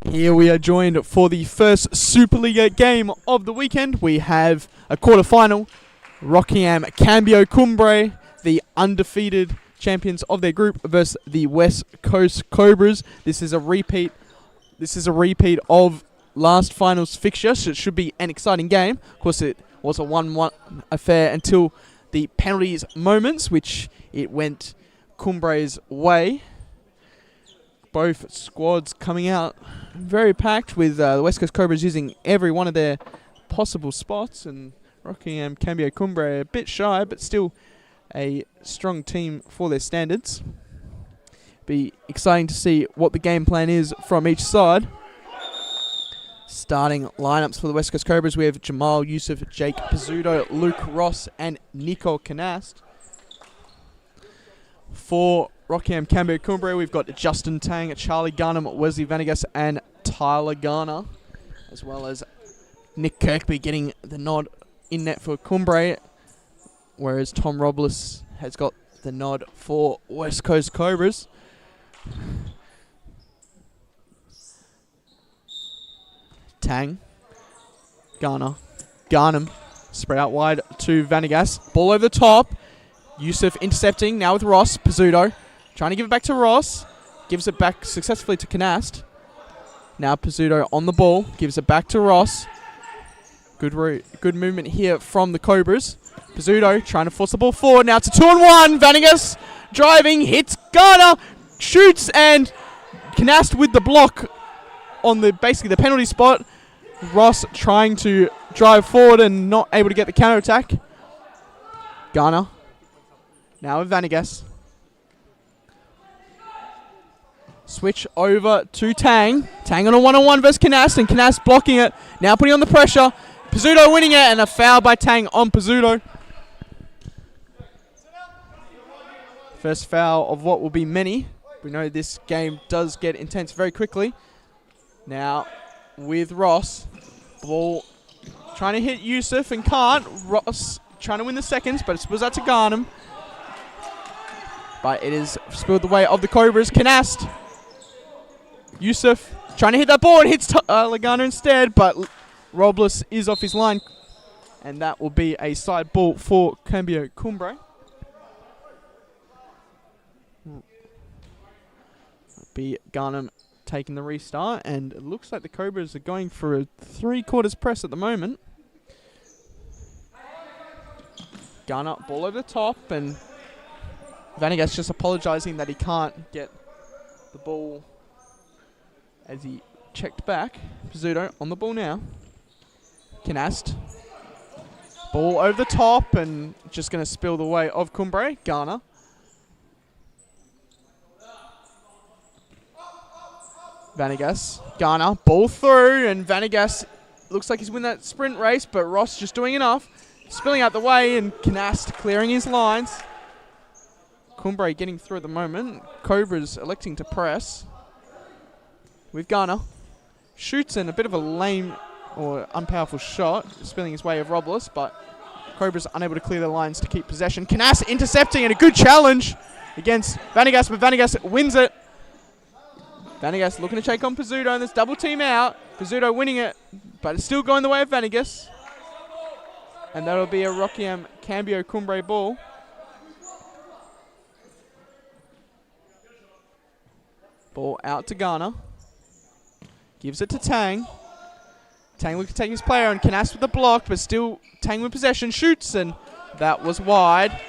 Here we are joined for the first Supa-Liga game of the weekend. We have a quarter-final. Rockingham Cambio Cumbre, the undefeated champions of their group, versus the West Coast Cobras. This is a repeat of last finals fixture, so it should be an exciting game. Of course, it was a 1-1 affair until the penalties moments, which it went Cumbre's way. Both squads coming out very packed, with the West Coast Cobras using every one of their possible spots, and Rockingham Cambio Cumbre a bit shy, but still a strong team for their standards. Be exciting to see what the game plan is from each side. Starting lineups for the West Coast Cobras, we have Jamal, Yusuf, Jake Pizzuto, Luke Ross, and Nico Canast. For Rockingham Cambio Cumbre, we've got Justin Tang, Charlie Garnham, Wesley Vanegas, and Tyler Garner, as well as Nick Kirkby getting the nod in net for Cumbre, whereas Tom Robles has got the nod for West Coast Cobras. Tang, Garner, Garnham, spread out wide to Vanegas, ball over the top. Yusuf intercepting now with Ross. Pizzuto trying to give it back to Ross. Gives it back successfully to Canast. Now Pizzuto on the ball. Gives it back to Ross. Good movement here from the Cobras. Pizzuto trying to force the ball forward. Now it's a 2-on-1. Vanegas driving. Hits Garner. Shoots, and Canast with the block on basically the penalty spot. Ross trying to drive forward and not able to get the counter attack. Garner. Now with Vanegas. Switch over to Tang. Tang on a 1-on-1 versus Canast, and Canast blocking it. Now putting on the pressure. Pizzuto winning it, and a foul by Tang on Pizzuto. First foul of what will be many. We know this game does get intense very quickly. Now with Ross. Ball trying to hit Yusuf and can't. Ross trying to win the seconds, but it spills out to Garnham. But it is spilled the way of the Cobras. Canast. Yusuf trying to hit that ball and hits Lagana instead, but Robles is off his line. And that will be a side ball for Cambio Cumbre. Be Garnham taking the restart, and it looks like the Cobras are going for a 3/4 press at the moment. Garner, ball over the top, and Vanegas just apologising that he can't get the ball as he checked back. Pizzuto on the ball now. Canast. Ball over the top, and just going to spill the way of Cumbre. Garner. Vanegas. Garner. Ball through, and Vanegas looks like he's winning that sprint race, but Ross just doing enough. Spilling out the way, and Canast clearing his lines. Cumbre getting through at the moment. Cobras electing to press. With Garner. Shoots in a bit of a lame or unpowerful shot, spilling his way of Robles, but Cobras unable to clear their lines to keep possession. Canast intercepting, and a good challenge against Vanegas, but Vanegas wins it. Vanegas looking to take on Pizzuto, and there's double team out. Pizzuto winning it, but it's still going the way of Vanegas. And that'll be a Rockingham Cambio Cumbre ball. Ball out to Garner. Gives it to Tang. Tang looking to take his player, and Canast with the block, but still Tang with possession. Shoots, and that was wide.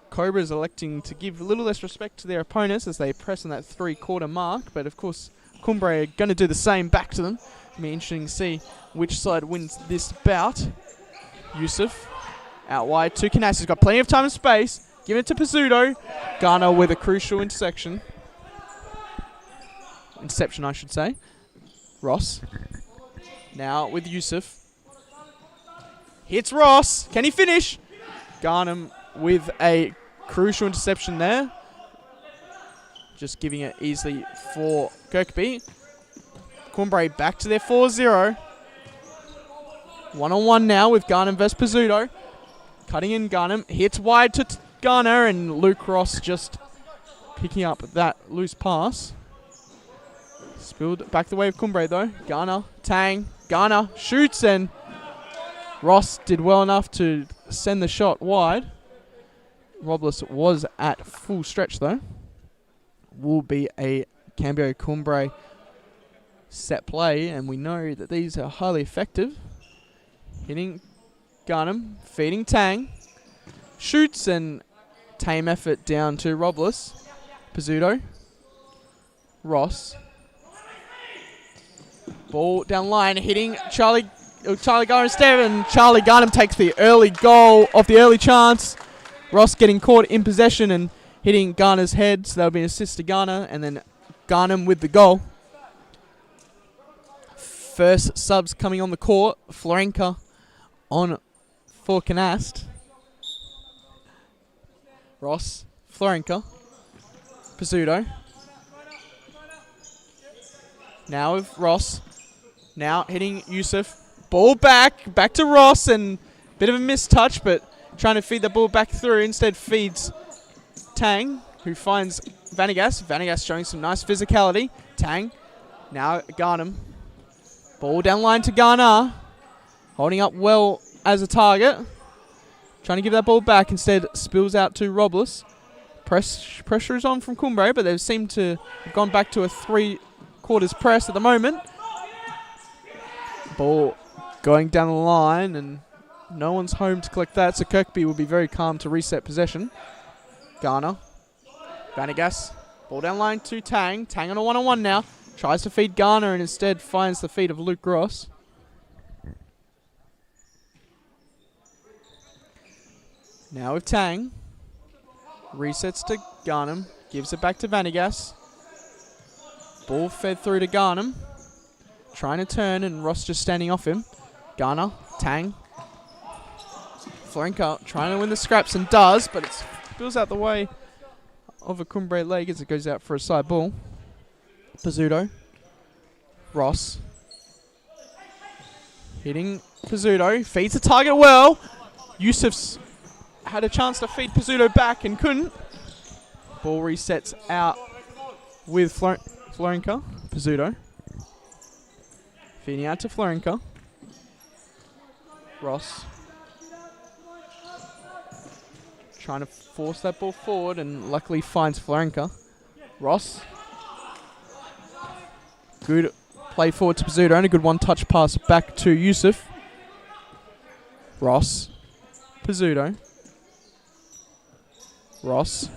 Cobras electing to give a little less respect to their opponents as they press on that 3/4 mark, but of course Cumbre are going to do the same back to them. It'll be interesting to see which side wins this bout. Yusuf out wide to Canast. He's got plenty of time and space. Give it to Pizzuto. Garner with a crucial interception. Interception, I should say. Ross. Now with Yusuf. Hits Ross. Can he finish? Garnham with a crucial interception there. Just giving it easily for Kirkby. Cumbre back to their 4-0. 1-on-1 now with Garnham versus Pizzuto. Cutting in Garnham. Hits wide to Garner, and Luke Ross just picking up that loose pass. Spilled back the way of Cumbre though. Garner, Tang, Garner shoots, and Ross did well enough to send the shot wide. Robles was at full stretch though. Will be a Cambio Cumbre set play, and we know that these are highly effective. Hitting Garnham, feeding Tang. Shoots, and tame effort down to Robles. Pizzuto. Ross. Ball down line, hitting Charlie Garnham instead, and Charlie Garnham takes the early goal off the early chance. Ross getting caught in possession and hitting Garner's head, so that'll be an assist to Garner, and then Garnham with the goal. First subs coming on the court. Florenka on for Canast. Ross, Florenka, Pizzuto. Now with Ross. Now hitting Yusuf. Ball back to Ross, and bit of a mistouch, but trying to feed the ball back through. Instead feeds Tang, who finds Vanagas. Vanagas showing some nice physicality. Tang. Now Garnham. Ball down line to Garner. Holding up well as a target. Trying to give that ball back. Instead spills out to Robles. Pressure is on from Cumbre, but they seem to have gone back to a 3/4 press at the moment. Ball going down the line, and no one's home to collect that, so Kirkby will be very calm to reset possession. Garner. Vanagas. Ball down line to Tang. Tang on a one-on-one now. Tries to feed Garner and instead finds the feet of Luke Ross. Now with Tang. Resets to Garnham. Gives it back to Vanagas. Ball fed through to Garnham. Trying to turn, and Ross just standing off him. Garner. Tang. Florenka trying to win the scraps, and does, but it spills out the way of a Cumbre leg as it goes out for a side ball. Pizzuto. Ross. Hitting Pizzuto. Feeds the target well. Yusuf's had a chance to feed Pizzuto back and couldn't. Ball resets out with Florenka. Pizzuto. Feeding out to Florenka. Ross. Trying to force that ball forward, and luckily finds Florenka. Ross. Good play forward to Pizzuto, and a good one-touch pass back to Yusuf. Ross. Pizzuto. Ross.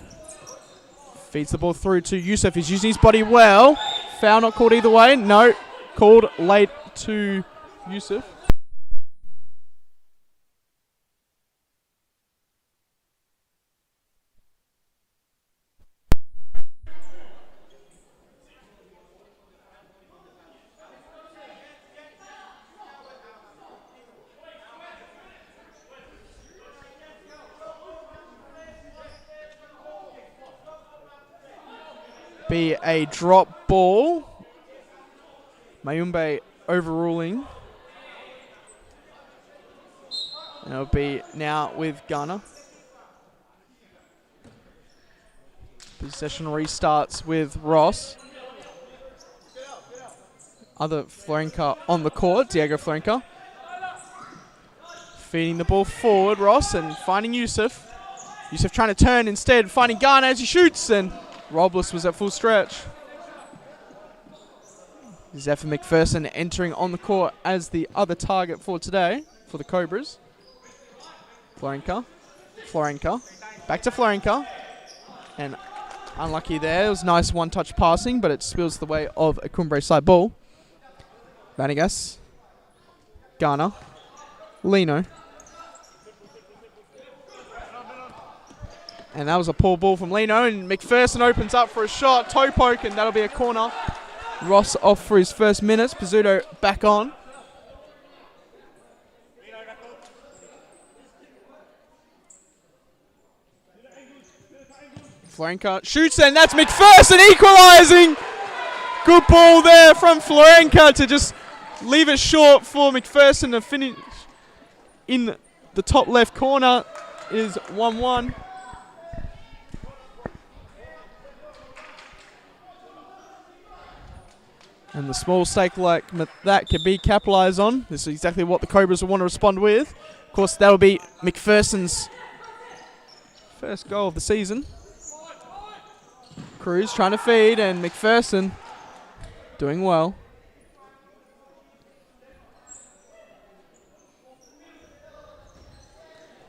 Feeds the ball through to Yusuf. He's using his body well. Foul not called either way. No. Called late to Yusuf. Be a drop ball. Mayumbe overruling. And it'll be now with Garner. Possession restarts with Ross. Other Florenka on the court, Diego Florenka. Feeding the ball forward, Ross, and finding Yusuf. Yusuf trying to turn instead, finding Garner as he shoots, and Robles was at full stretch. Zephyr McPherson entering on the court as the other target for today for the Cobras. Florenka. Back to Florenka. And unlucky there. It was nice one-touch passing, but it spills the way of a Cumbre side ball. Vanagas. Garner. Lino. And that was a poor ball from Lino, and McPherson opens up for a shot. Toe poke, and that'll be a corner. Ross off for his first minutes. Pizzuto back on. Florenka shoots, and that's McPherson equalising. Good ball there from Florenka to just leave it short for McPherson to finish in the top left corner. It is 1-1. And the small stake like that can be capitalised on. This is exactly what the Cobras will want to respond with. Of course, that'll be McPherson's first goal of the season. Cruz trying to feed, and McPherson doing well.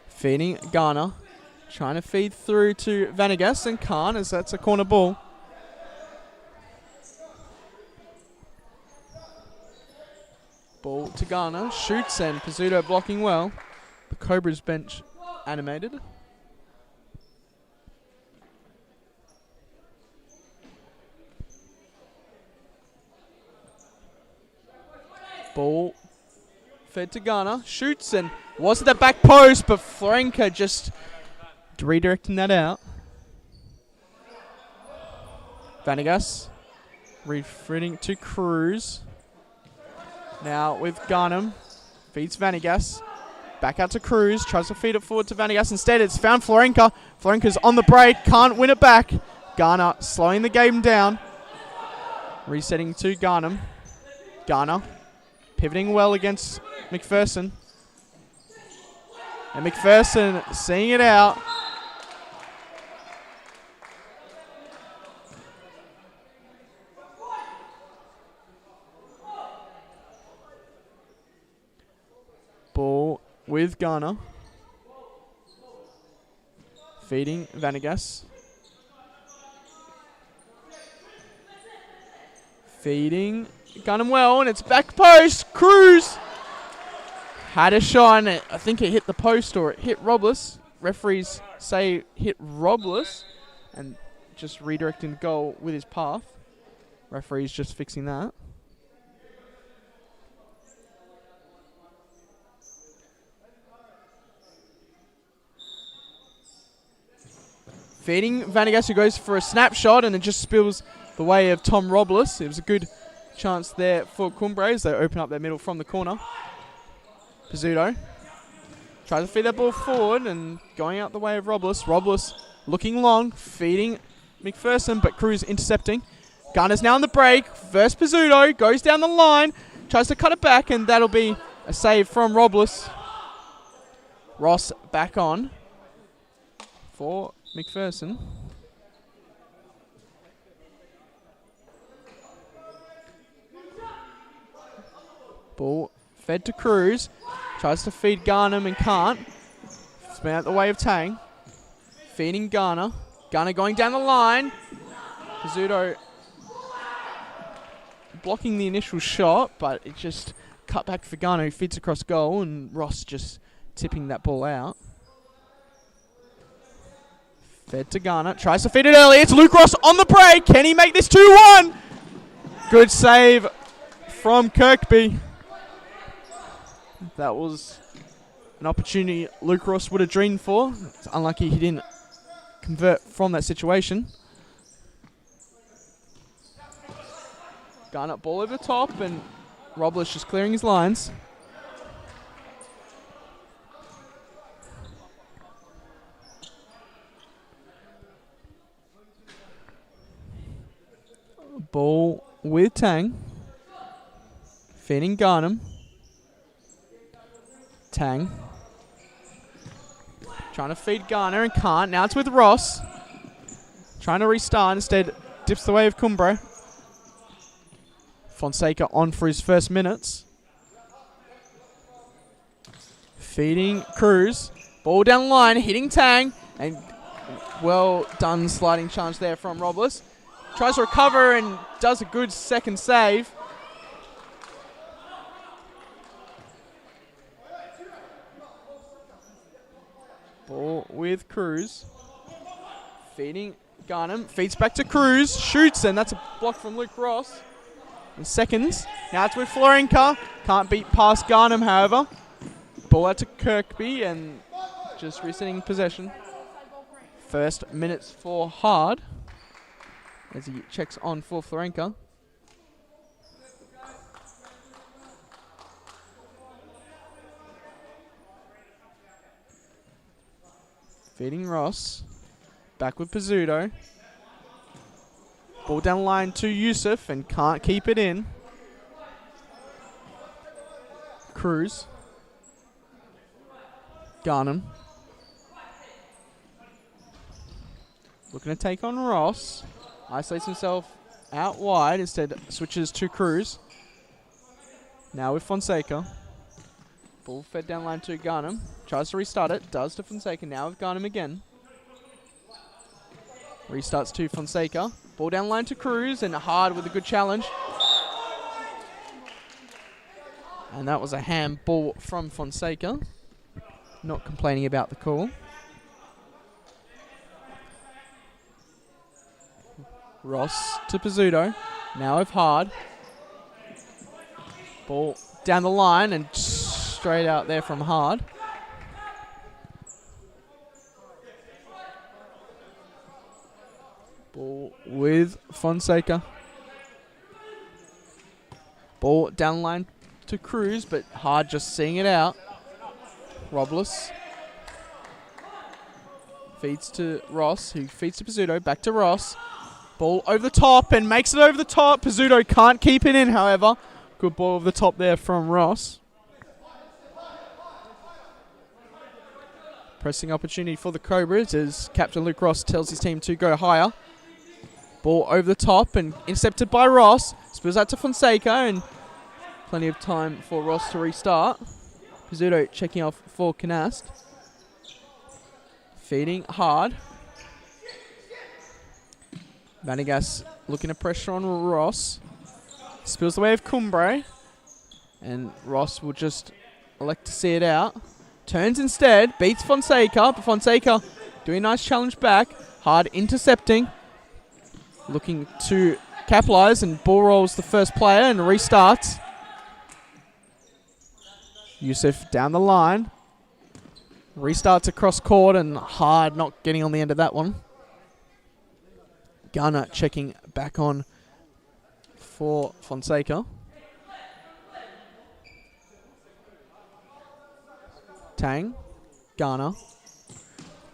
Feeding Garner. Trying to feed through to Vanegas and can't, as that's a corner ball. Ball to Garner. Shoots, and Pizzuto blocking well. The Cobras bench animated. Ball fed to Garner. Shoots, and was at the back post, but Florenka just redirecting that out. Vanegas refeeding to Cruz. Now with Garnham. Feeds Vanegas. Back out to Cruz. Tries to feed it forward to Vanegas. Instead, it's found Florenka. Florenka's on the break. Can't win it back. Garner slowing the game down. Resetting to Garnham. Garner pivoting well against McPherson. And McPherson seeing it out. Ball with Garner. Feeding Vanegas. Feeding Garnham well, and it's back post. Cruz had a shot, and I think it hit the post or it hit Robles. Referees say hit Robles, and just redirecting the goal with his path. Referees just fixing that. Feeding Vanegas, who goes for a snapshot, and it just spills the way of Tom Robles. It was a good chance there for Cumbre as they open up their middle from the corner. Pizzuto tries to feed that ball forward and going out the way of Robles. Robles looking long, feeding McPherson, but Cruz intercepting. Garner's now on the break. First Pizzuto goes down the line, tries to cut it back, and that'll be a save from Robles. Ross back on for McPherson. Ball fed to Cruz. Tries to feed Garnham and can't. It's been out the way of Tang. Feeding Garner. Garner going down the line. Pizzuto blocking the initial shot, but it just cut back for Garner, who feeds across goal, and Ross just tipping that ball out. Fed to Garner. Tries to feed it early. It's Luke Ross on the break. Can he make this 2-1? Good save from Kirkby. That was an opportunity Luke Ross would have dreamed for. It's unlucky he didn't convert from that situation. Garner ball over the top, and Robles just clearing his lines. Ball with Tang. Feeding Garnham. Tang. Trying to feed Garner and can't. Now it's with Ross. Trying to restart. Instead, dips the way of Cumbre. Fonseca on for his first minutes. Feeding Cruz. Ball down the line. Hitting Tang. And well done sliding challenge there from Robles. Tries to recover and does a good second save. Ball with Cruz. Feeding Garnham. Feeds back to Cruz. Shoots, and that's a block from Luke Ross. In seconds. Now it's with Florenka. Can't beat past Garnham, however. Ball out to Kirkby, and just resetting possession. First minutes for Hard, as he checks on for Florenka. Feeding Ross. Back with Pizzuto. Ball down the line to Yusuf, and can't keep it in. Cruz. Garnham. Looking to take on Ross. Isolates himself out wide. Instead switches to Cruz. Now with Fonseca. Ball fed down line to Garnham. Tries to restart it. Does to Fonseca. Now with Garnham again. Restarts to Fonseca. Ball down line to Cruz. And Hard with a good challenge. And that was a handball from Fonseca. Not complaining about the call. Ross to Pizzuto. Now with Hard. Ball down the line and straight out there from Hard. Ball with Fonseca. Ball down the line to Cruz, but Hard just seeing it out. Robles. Feeds to Ross, who feeds to Pizzuto. Back to Ross. Ball over the top and makes it over the top. Pizzuto can't keep it in, however. Good ball over the top there from Ross. Pressing opportunity for the Cobras as Captain Luke Ross tells his team to go higher. Ball over the top and intercepted by Ross. Spills out to Fonseca and plenty of time for Ross to restart. Pizzuto checking off for Canast. Feeding Hard. Vanegas looking to pressure on Ross. Spills the way of Cumbre. And Ross will just elect to see it out. Turns instead. Beats Fonseca. But Fonseca doing a nice challenge back. Hard intercepting. Looking to capitalize. And ball rolls the first player and restarts. Yusuf down the line. Restarts across court and Hard not getting on the end of that one. Gunner checking back on for Fonseca. Tang. Garner.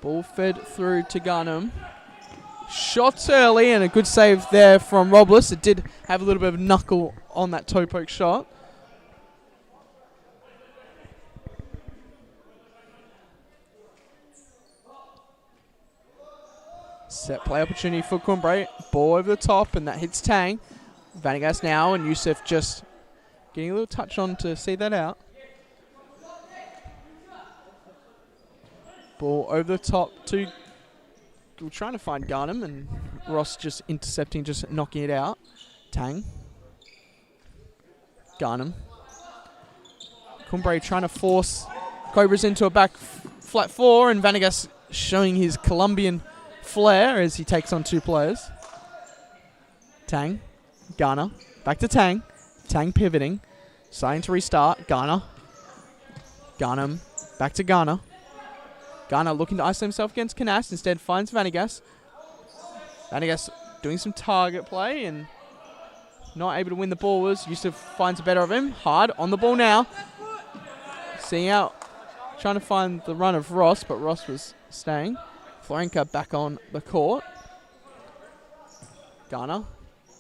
Ball fed through to Garnham. Shots early and a good save there from Robles. It did have a little bit of knuckle on that toe poke shot. Set play opportunity for Cumbre. Ball over the top and that hits Tang. Vanegas now and Yusuf just getting a little touch on to see that out. Ball over the top to... We're trying to find Garnham and Ross just intercepting, just knocking it out. Tang. Garnham. Cumbre trying to force Cobras into a back flat four and Vanegas showing his Colombian flair as he takes on two players. Tang. Garner. Back to Tang. Tang pivoting. Starting to restart. Garner. Garnham. Back to Garner. Garner looking to isolate himself against Canast. Instead finds Vanegas. Vanegas doing some target play and not able to win the ball. Yusuf finds the better of him. Hard on the ball now. Seeing out. Trying to find the run of Ross, but Ross was staying. Florenka back on the court. Garner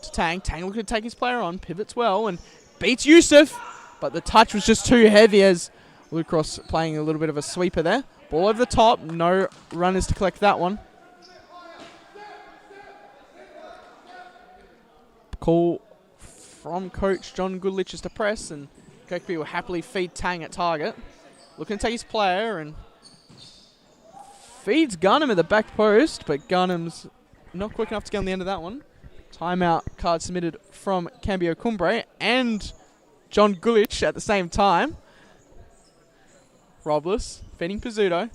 to Tang. Tang looking to take his player on. Pivots well and beats Yusuf. But the touch was just too heavy as Lucross playing a little bit of a sweeper there. Ball over the top. No runners to collect that one. Call from coach John Goodlich is to press and Kirkby will happily feed Tang at target. Looking to take his player and feeds Garnham at the back post, but Garnham's not quick enough to get on the end of that one. Timeout card submitted from Cambio Cumbre and John Gulich at the same time. Robles feeding Pizzuto.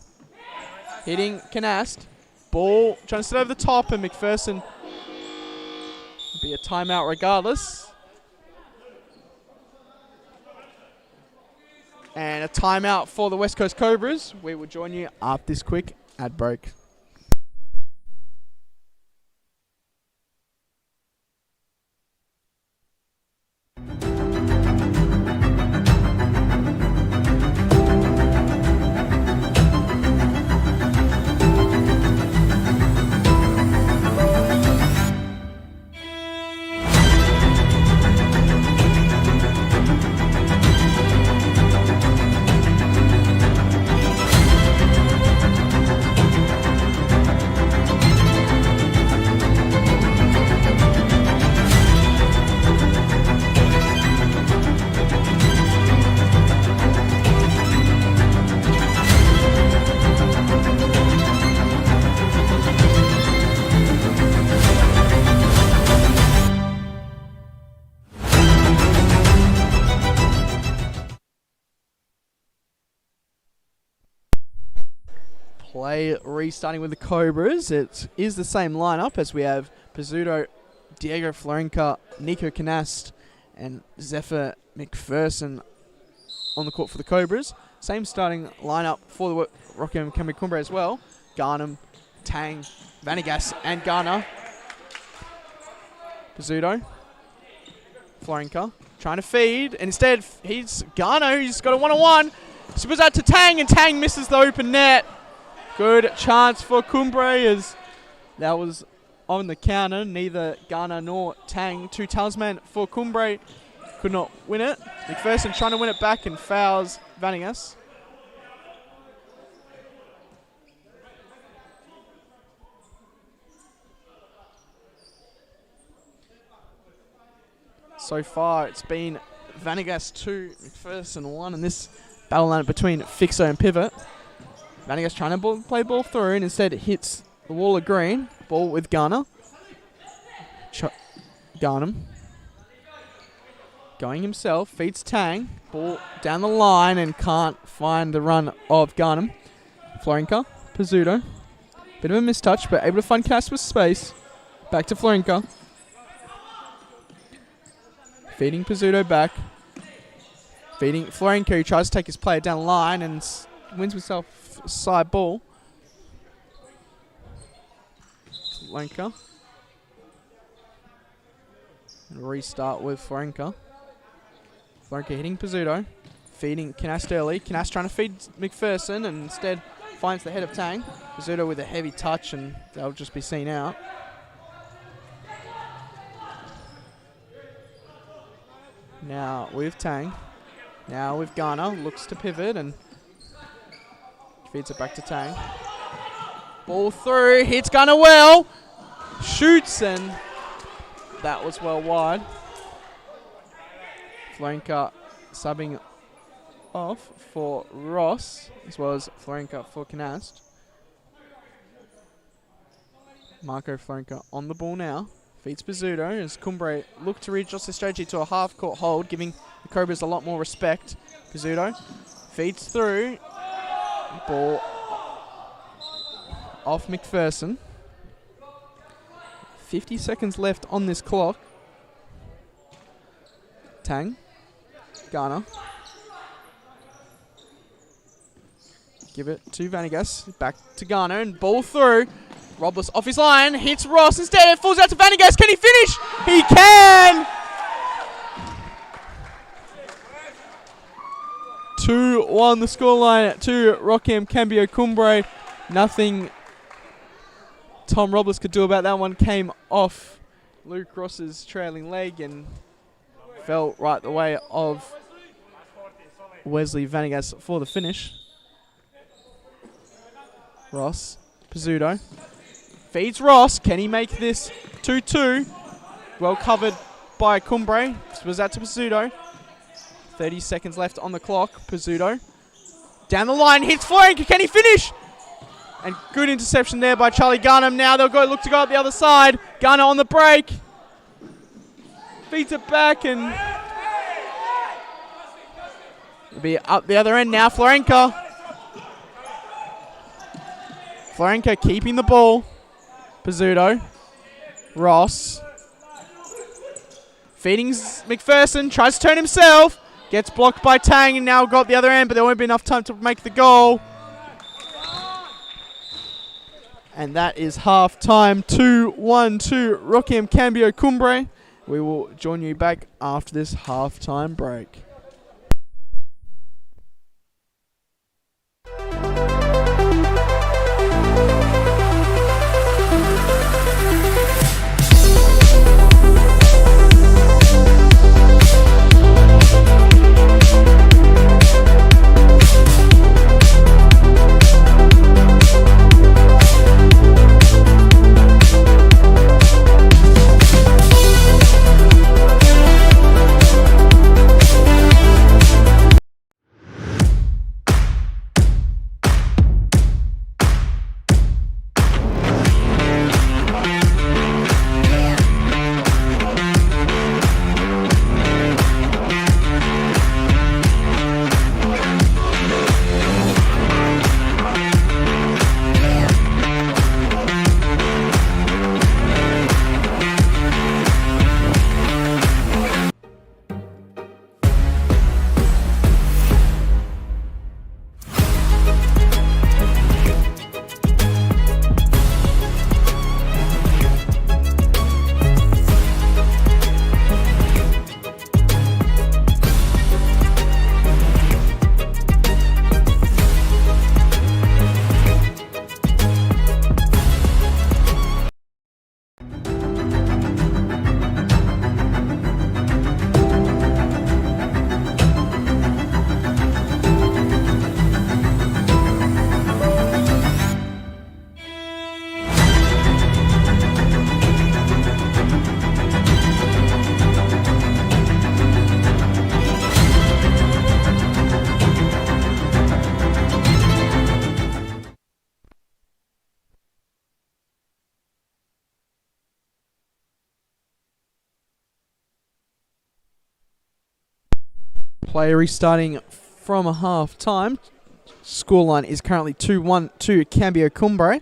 Hitting Canast. Ball trying to sit over the top and McPherson be a timeout regardless. And a timeout for the West Coast Cobras. We will join you after this quick ad break. Play restarting with the Cobras. It is the same lineup as we have Pizzuto, Diego Florenka, Nico Canast, and Zephyr McPherson on the court for the Cobras. Same starting lineup for the Rockingham Cambio Cumbre as well. Garnham, Tang, Vanagas, and Garner. Pizzuto, Florenka, trying to feed, and instead he's Garner, who's got a one-on-one. Spills out to Tang, and Tang misses the open net. Good chance for Cumbre as that was on the counter. Neither Garner nor Tang, two talisman for Cumbre, could not win it. McPherson trying to win it back and fouls Vanagas. So far, it's been Vanagas 2, McPherson 1, and this battle line between Fixo and Pivot. Vanagas trying to play ball through, and instead it hits the wall of green. Ball with Garner. Garnham. Going himself, feeds Tang. Ball down the line and can't find the run of Garnham. Florenka, Pizzuto. Bit of a mistouch, but able to find Cass with space. Back to Florenka. Feeding Pizzuto back. Feeding Florenka, who tries to take his player down the line and wins himself side ball. Florenka. Restart with Florenka. Florenka hitting Pizzuto. Feeding Canast early. Canast trying to feed McPherson and instead finds the head of Tang. Pizzuto with a heavy touch and they'll just be seen out. Now with Tang. Now with Garner. Looks to pivot and feeds it back to Tang. Ball through. Hits Garner well. Shoots and that was well wide. Florenka subbing off for Ross as well as Florenka for Canast. Marco Florenka on the ball now. Feeds Pizzuto as Cumbre look to readjust the strategy to a half-court hold, giving the Cobras a lot more respect. Pizzuto feeds through. Ball off McPherson. 50 seconds left on this clock. Tang. Garner. Give it to Vanagas. Back to Garner and ball through. Robles off his line. Hits Ross instead. It falls out to Vanagas. Can he finish? He can! 2-1 the scoreline to Rockingham Cambio Cumbre. Nothing Tom Robles could do about that one. Came off Luke Ross's trailing leg and fell right the way of Wesley Vanagas for the finish. Ross, Pizzuto. Feeds Ross. Can he make this 2-2? Well covered by Cumbre. Was out to Pizzuto. 30 seconds left on the clock. Pizzuto. Down the line. Hits Florenka. Can he finish? And good interception there by Charlie Garnham. Now they'll look to go up the other side. Garner on the break. Feeds it back and it'll be up the other end now. Florenka. Florenka keeping the ball. Pizzuto. Ross. Feeding McPherson. Tries to turn himself. Gets blocked by Tang and now got the other end, but there won't be enough time to make the goal. And that is half time. 2-1 to Rockingham Cambio Cumbre. We will join you back after this half-time break. Play restarting from a half time. Scoreline is currently 2-1 to Cambio Cumbre.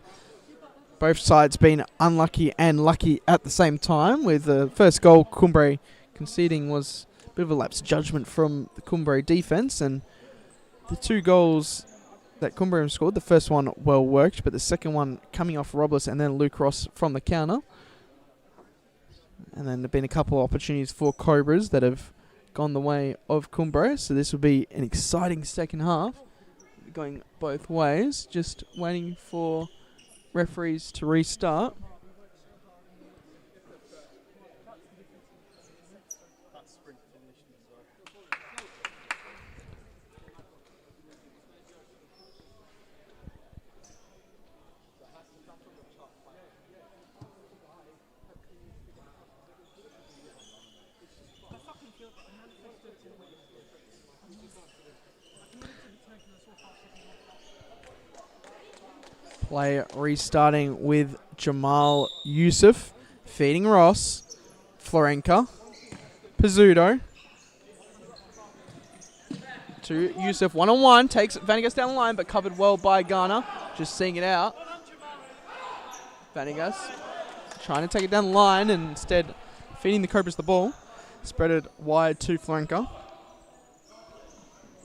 Both sides been unlucky and lucky at the same time, with the first goal Cumbre conceding was a bit of a lapse of judgment from the Cumbre defence, and the two goals that Cumbre scored, the first one well worked, but the second one coming off Robles and then Luke Ross from the counter. And then there have been a couple of opportunities for Cobras that have gone the way of Cumbre, so this will be an exciting second half, going both ways. Just waiting for referees to restart. Play restarting with Jamal Yusuf, feeding Ross, Florenka, Pizzuto, to Yusuf, one-on-one, takes Vanegas down the line, but covered well by Garner, just seeing it out. Vanegas trying to take it down the line and instead feeding the Cobras the ball, spread it wide to Florenka.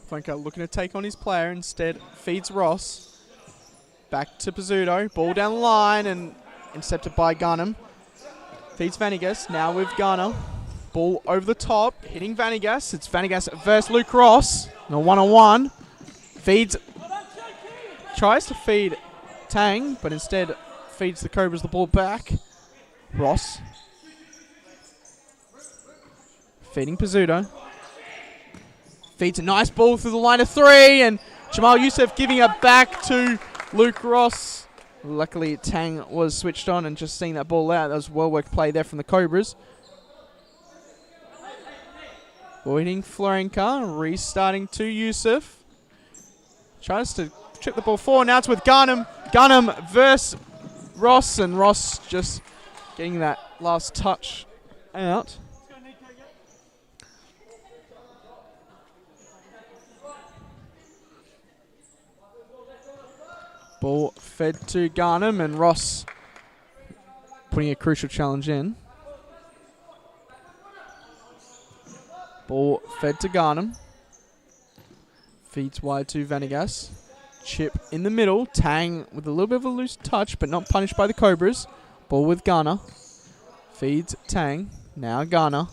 Florenka looking to take on his player, instead feeds Ross. Back to Pizzuto, ball down the line and intercepted by Garnham. Feeds Vanegas, now with Garner. Ball over the top, hitting Vanegas. It's Vanegas versus Luke Ross. No one-on-one. Feeds, tries to feed Tang, but instead feeds the Cobras the ball back. Ross. Feeding Pizzuto. Feeds a nice ball through the line of three, and Jamal Yusuf giving it back to Luke Ross. Luckily, Tang was switched on and just seeing that ball out. That was well-worked play there from the Cobras. Avoiding Florenka, restarting to Yusuf. Tries to trip the ball forward. Now it's with Garnham. Garnham versus Ross, and Ross just getting that last touch out. Ball fed to Garnham, and Ross putting a crucial challenge in. Ball fed to Garnham. Feeds wide to Vanegas. Chip in the middle. Tang with a little bit of a loose touch, but not punished by the Cobras. Ball with Garner. Feeds Tang. Now Garner.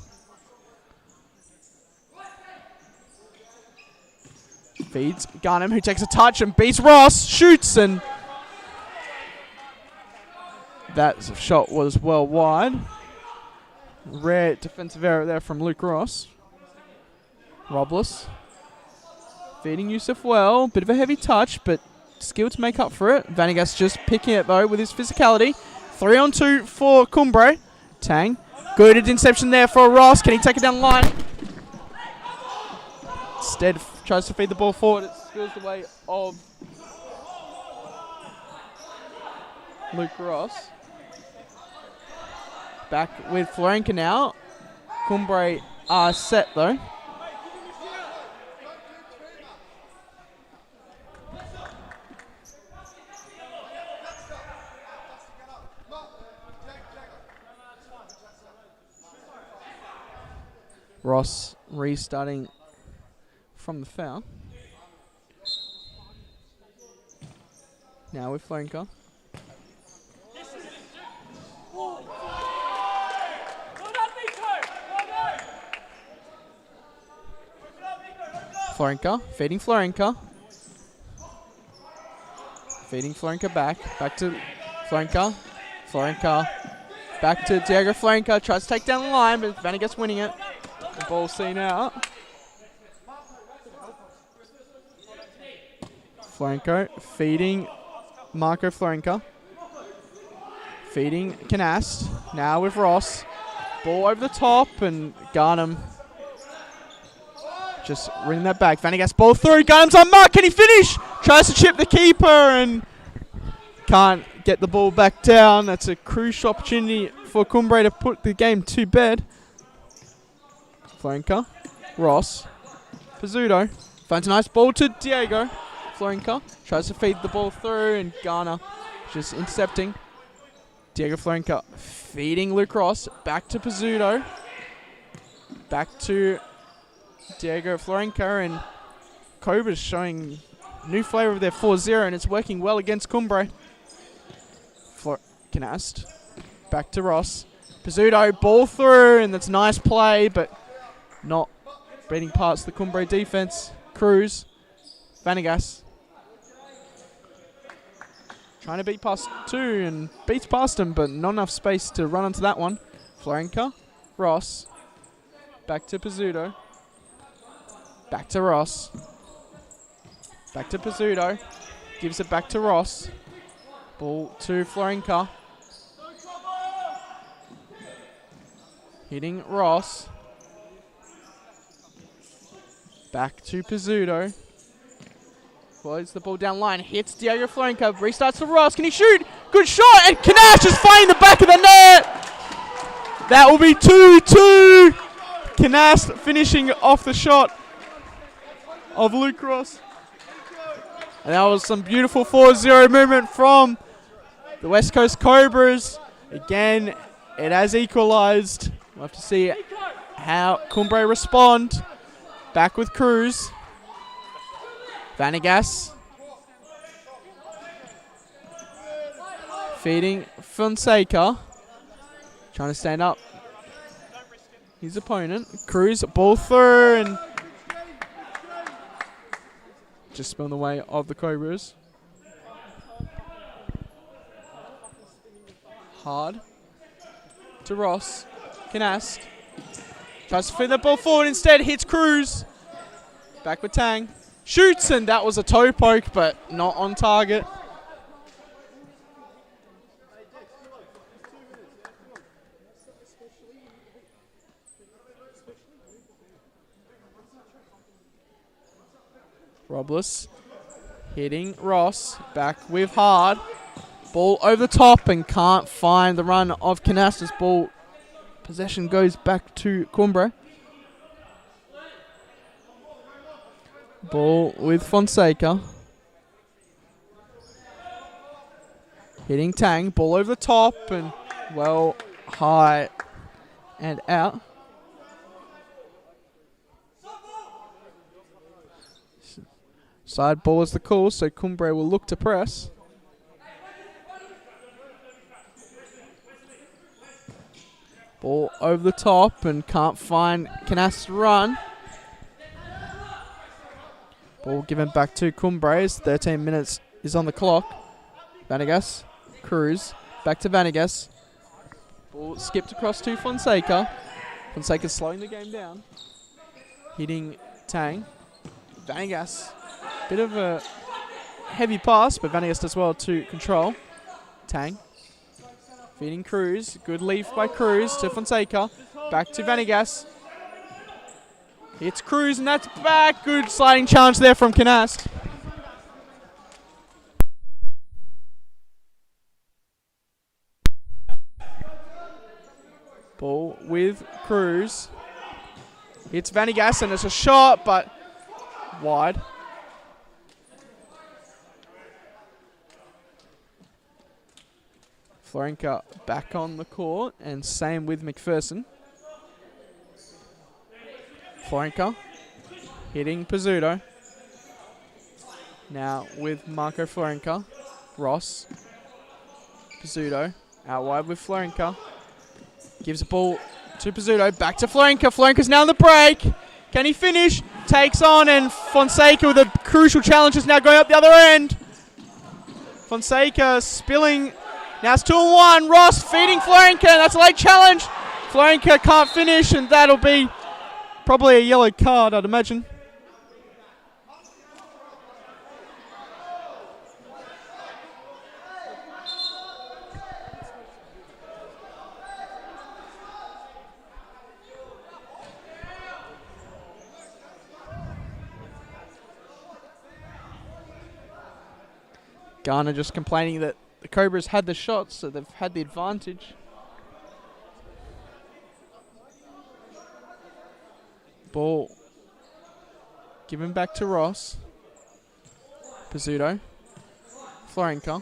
Feeds Garnham, who takes a touch and beats Ross. Shoots, and that shot was well wide. Rare defensive error there from Luke Ross. Robles. Feeding Yusuf well. Bit of a heavy touch, but skill to make up for it. Vanegas just picking it, though, with his physicality. 3-on-2 for Cumbre. Tang. Good interception there for Ross. Can he take it down the line? Instead, tries to feed the ball forward. It steals the way of Luke Ross. Back with Florenka now. Cumbre are set, though. Ross restarting from the foul. Now with Florenka. Florenka, feeding Florenka. Feeding Florenka back. Back to Florenka. Florenka. Back to Diego Florenka. Tries to take down the line, but Vanegas winning it. The ball seen out. Florenko feeding Marco Florenka. Feeding Canast. Now with Ross. Ball over the top, and Garnham just winning that back. Vanegas ball through. Garnham's on mark. Can he finish? Tries to chip the keeper and can't get the ball back down. That's a crucial opportunity for Cumbre to put the game to bed. Florenka. Ross. Pizzuto finds a nice ball to Diego. Florinka tries to feed the ball through, and Ghana just intercepting. Diego Florinka feeding Luke Ross. Back to Pizzuto. Back to Diego Florinka, and Cobras showing new flavour of their 4-0, and it's working well against Cumbre. Canast. Back to Ross. Pizzuto, ball through, and that's a nice play, but not beating past the Cumbre defence. Cruz. Vanegas. Trying to beat past two, and beats past him, but not enough space to run onto that one. Florinka. Ross. Back to Pizzuto. Back to Ross. Back to Pizzuto. Gives it back to Ross. Ball to Florinka. Hitting Ross. Back to Pizzuto. Floats the ball down line. Hits Diego Florinka. Restarts to Ross. Can he shoot? Good shot. And Kanash is finding the back of the net. That will be 2-2. Kanash finishing off the shot of Luke Ross. And that was some beautiful 4-0 movement from the West Coast Cobras. Again, it has equalized. We'll have to see how Cumbre respond. Back with Cruz. Vanegas. Feeding Fonseca. Trying to stand up his opponent. Cruz, ball through, and just spun the way of the Cobras. Hard to Ross. Canast. Tries to feed the ball forward, instead hits Cruz. Back with Tang. Shoots, and that was a toe poke, but not on target. Robles hitting Ross. Back with Hard. Ball over the top, and can't find the run of Canastas. Ball possession goes back to Cumbre. Ball with Fonseca. Hitting Tang. Ball over the top, and well high and out. Side ball is the call, so Cumbre will look to press. Ball over the top, and can't find Canast run. Ball given back to Cumbres. 13 minutes is on the clock. Vanegas. Cruz. Back to Vanegas. Ball skipped across to Fonseca. Fonseca slowing the game down. Hitting Tang. Vanegas. Bit of a heavy pass, but Vanegas does well to control. Tang. Feeding Cruz. Good leaf by Cruz to Fonseca. Back to Vanegas. It's Cruz, and that's back. Good sliding challenge there from Canast. Ball with Cruz. It's Vanegas, and it's a shot, but wide. Florinka back on the court, and same with McPherson. Florinka hitting Pizzuto. Now with Marco Florinka. Ross. Pizzuto out wide with Florinka. Gives the ball to Pizzuto. Back to Florinka. Florinka's now on the break. Can he finish? Takes on, and Fonseca with a crucial challenge is now going up the other end. Fonseca spilling. Now it's 2-1. Ross feeding Florinka. That's a late challenge. Florinka can't finish, and that'll be probably a yellow card, I'd imagine. Garner just complaining that the Cobras had the shots, so they've had the advantage. Ball Given back to Ross. Pizzuto. Florenka.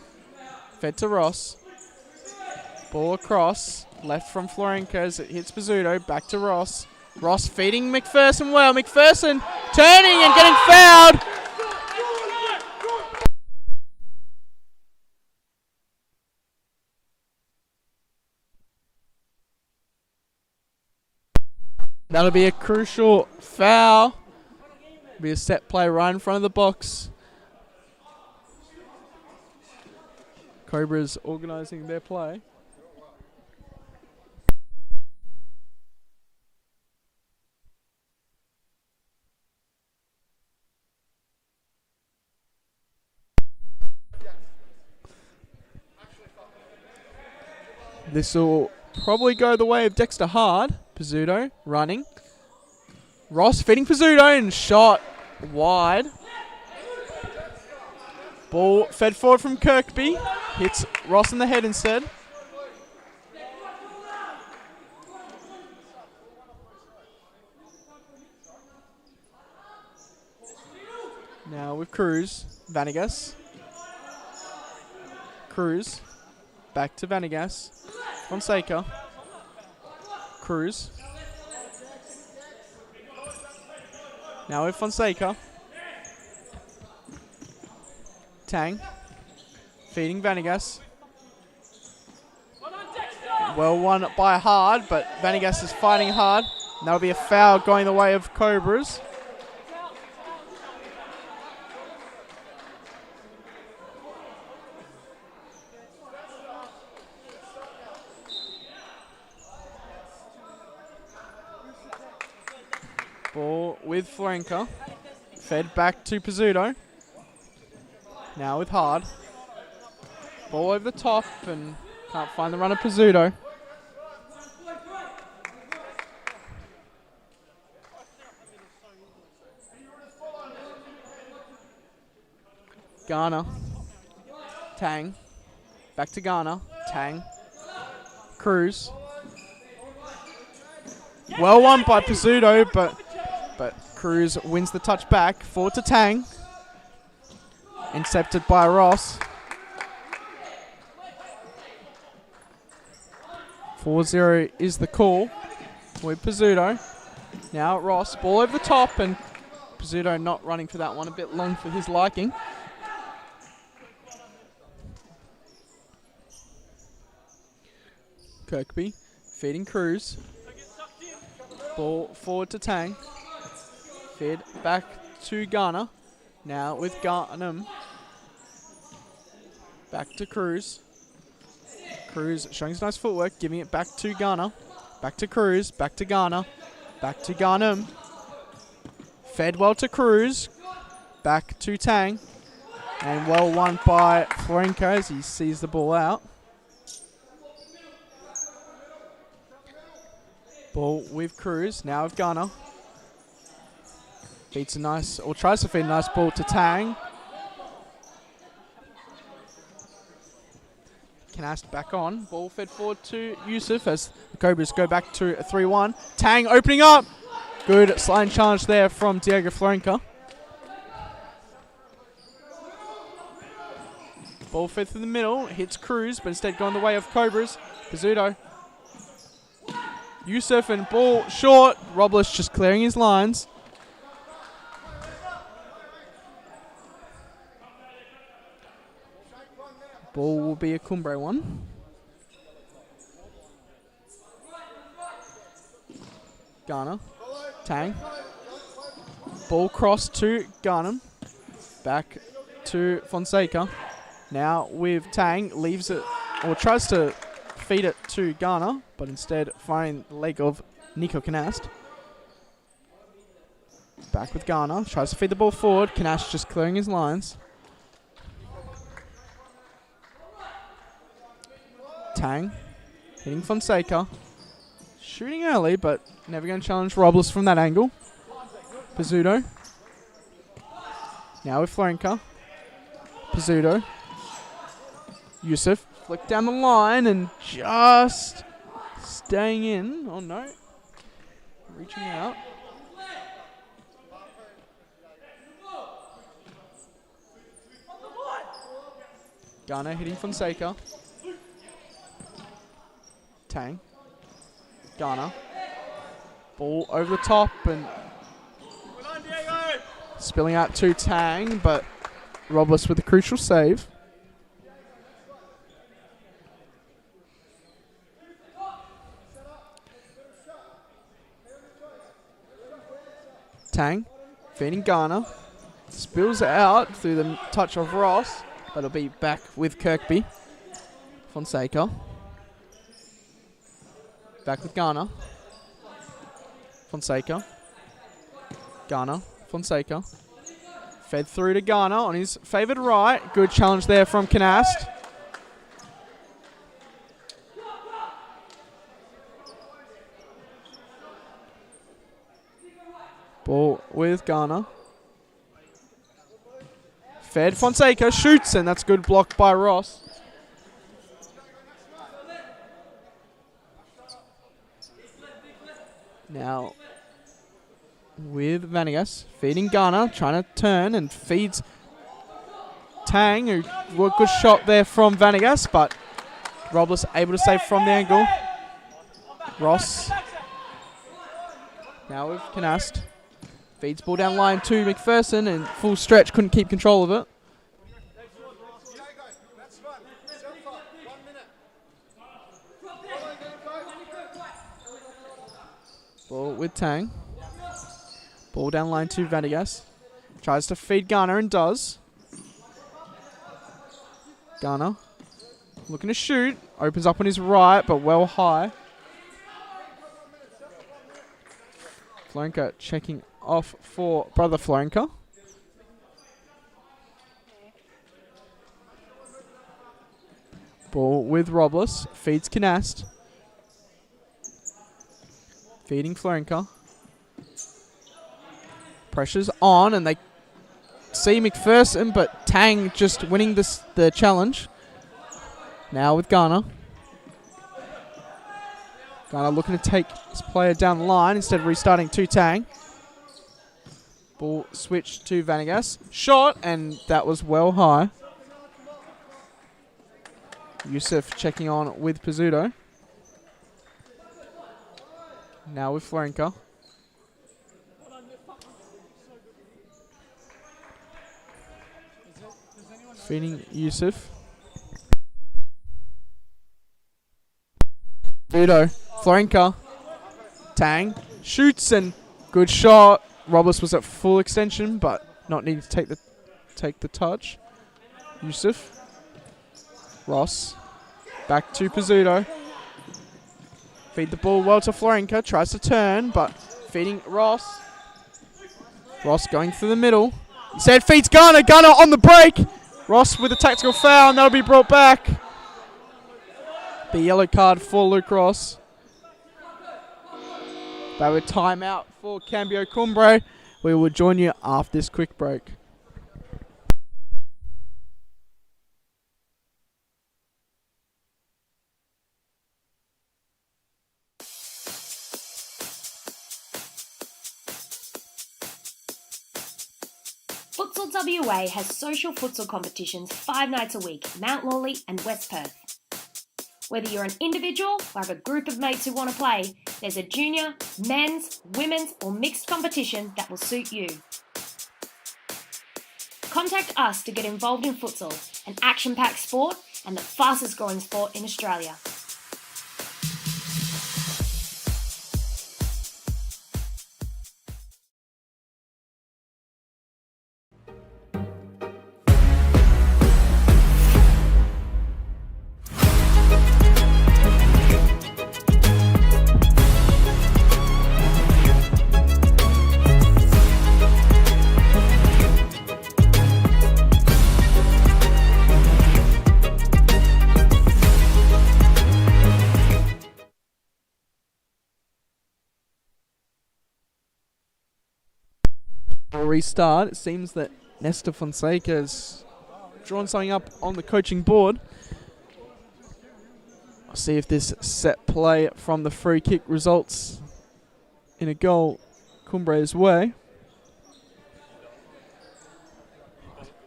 Fed to Ross. Ball across. Left from Florenka as it hits Pizzuto. Back to Ross. Ross feeding McPherson well. McPherson turning and getting fouled. That'll be a crucial foul. Be a set play right in front of the box. Cobras organising their play. This will probably go the way of Dexter Hard. Pizzuto running. Ross feeding Pizzuto and shot wide. Ball fed forward from Kirkby. Hits Ross in the head instead. Now with Cruz. Vanegas. Cruz. Back to Vanegas. Fonseca. Cruz. Now with Fonseca. Tang. Feeding Vanegas. Well won by Hard, but Vanegas is fighting hard. And that'll be a foul going the way of Cobras. Ball with Florenka. Fed back to Pizzuto. Now with Hard. Ball over the top and can't find the runner Pizzuto. Garner. Tang. Back to Garner. Tang. Cruz. Well won by Pizzuto, but Cruz wins the touch back. Forward to Tang. Intercepted by Ross. 4-0 is the call with Pizzuto. Now Ross, ball over the top, and Pizzuto not running for that one, a bit long for his liking. Kirkby feeding Cruz. Ball forward to Tang. Fed back to Garner. Now with Garnham. Back to Cruz. Cruz showing his nice footwork, giving it back to Garner. Back to Cruz. Back to Garner. Back to Garnham. Fed well to Cruz. Back to Tang. And well won by Florenka as he sees the ball out. Ball with Cruz. Now with Garner. Feeds a nice, or tries to feed a nice ball to Tang. Canast back on. Ball fed forward to Yusuf as the Cobras go back to a 3-1. Tang opening up. Good sliding challenge there from Diego Florenka. Ball fed through the middle. Hits Cruz, but instead going the way of Cobras. Pizzuto. Yusuf and ball short. Robles just clearing his lines. Ball will be a Cumbre one. Garner. Tang. Ball cross to Garner. Back to Fonseca. Now with Tang. Leaves it, or tries to feed it to Garner, but instead finding the leg of Nico Canast. Back with Garner. Tries to feed the ball forward. Canast just clearing his lines. Tang, hitting Fonseca. Shooting early, but never going to challenge Robles from that angle. Pizzuto. Now with Florenka. Pizzuto. Yusuf. Flick down the line and just staying in. Oh no. Reaching out. Ghana hitting Fonseca. Tang. Ghana. Ball over the top and spilling out to Tang, but Robles with a crucial save. Tang feeding Ghana. Spills out through the touch of Ross, but it'll be back with Kirkby. Fonseca. Back with Ghana. Fonseca. Ghana. Fonseca. Fed through to Ghana on his favoured right. Good challenge there from Canast. Ball with Ghana. Fed. Fonseca shoots, and that's good block by Ross. Now with Vanegas feeding Ghana, trying to turn and feeds Tang, who good shot there from Vanegas, but Robles able to save from the angle. Ross now with Canast. Feeds ball down line to McPherson, and full stretch, couldn't keep control of it. Ball with Tang. Ball down line to Vanegas. Tries to feed Ghana and does. Ghana looking to shoot. Opens up on his right, but well high. Florenka checking off for brother Florenka. Ball with Robles. Feeds Canast. Feeding Florenka. Pressure's on, and they see McPherson, but Tang just winning the challenge. Now with Ghana. Ghana looking to take this player down the line instead of restarting to Tang. Ball switched to Vanegas. Shot, and that was well high. Yusuf checking on with Pizzuto. Now with Florenka. Feeding Yusuf. Pizzuto. Florenka. Tang. Shoots, and good shot. Robles was at full extension, but not needing to take the touch. Yusuf. Ross. Back to Pizzuto. Feed the ball well to Florenka. Tries to turn, but feeding Ross. Ross going through the middle. Instead feeds Ghana. Ghana on the break. Ross with a tactical foul, and that'll be brought back. The yellow card for Luke Ross. They were timeout for Cambio Cumbre. We will join you after this quick break. Futsal WA has social futsal competitions 5 nights a week, Mount Lawley and West Perth. Whether you're an individual or have a group of mates who want to play, there's a junior, men's, women's or mixed competition that will suit you. Contact us to get involved in futsal, an action-packed sport and the fastest growing sport in Australia. Restart. It seems that Nesta Fonseca has drawn something up on the coaching board. I'll see if this set play from the free kick results in a goal Cumbre's way.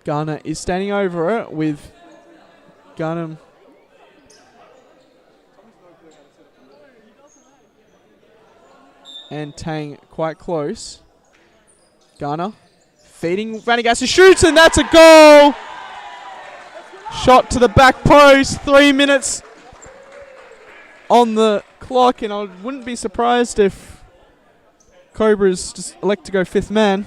Ghana is standing over it with Gunham. And Tang quite close. Garner feeding Vanagas, shoots, and that's a goal! Shot to the back post, 3 minutes on the clock, and I wouldn't be surprised if Cobras just elect to go fifth man.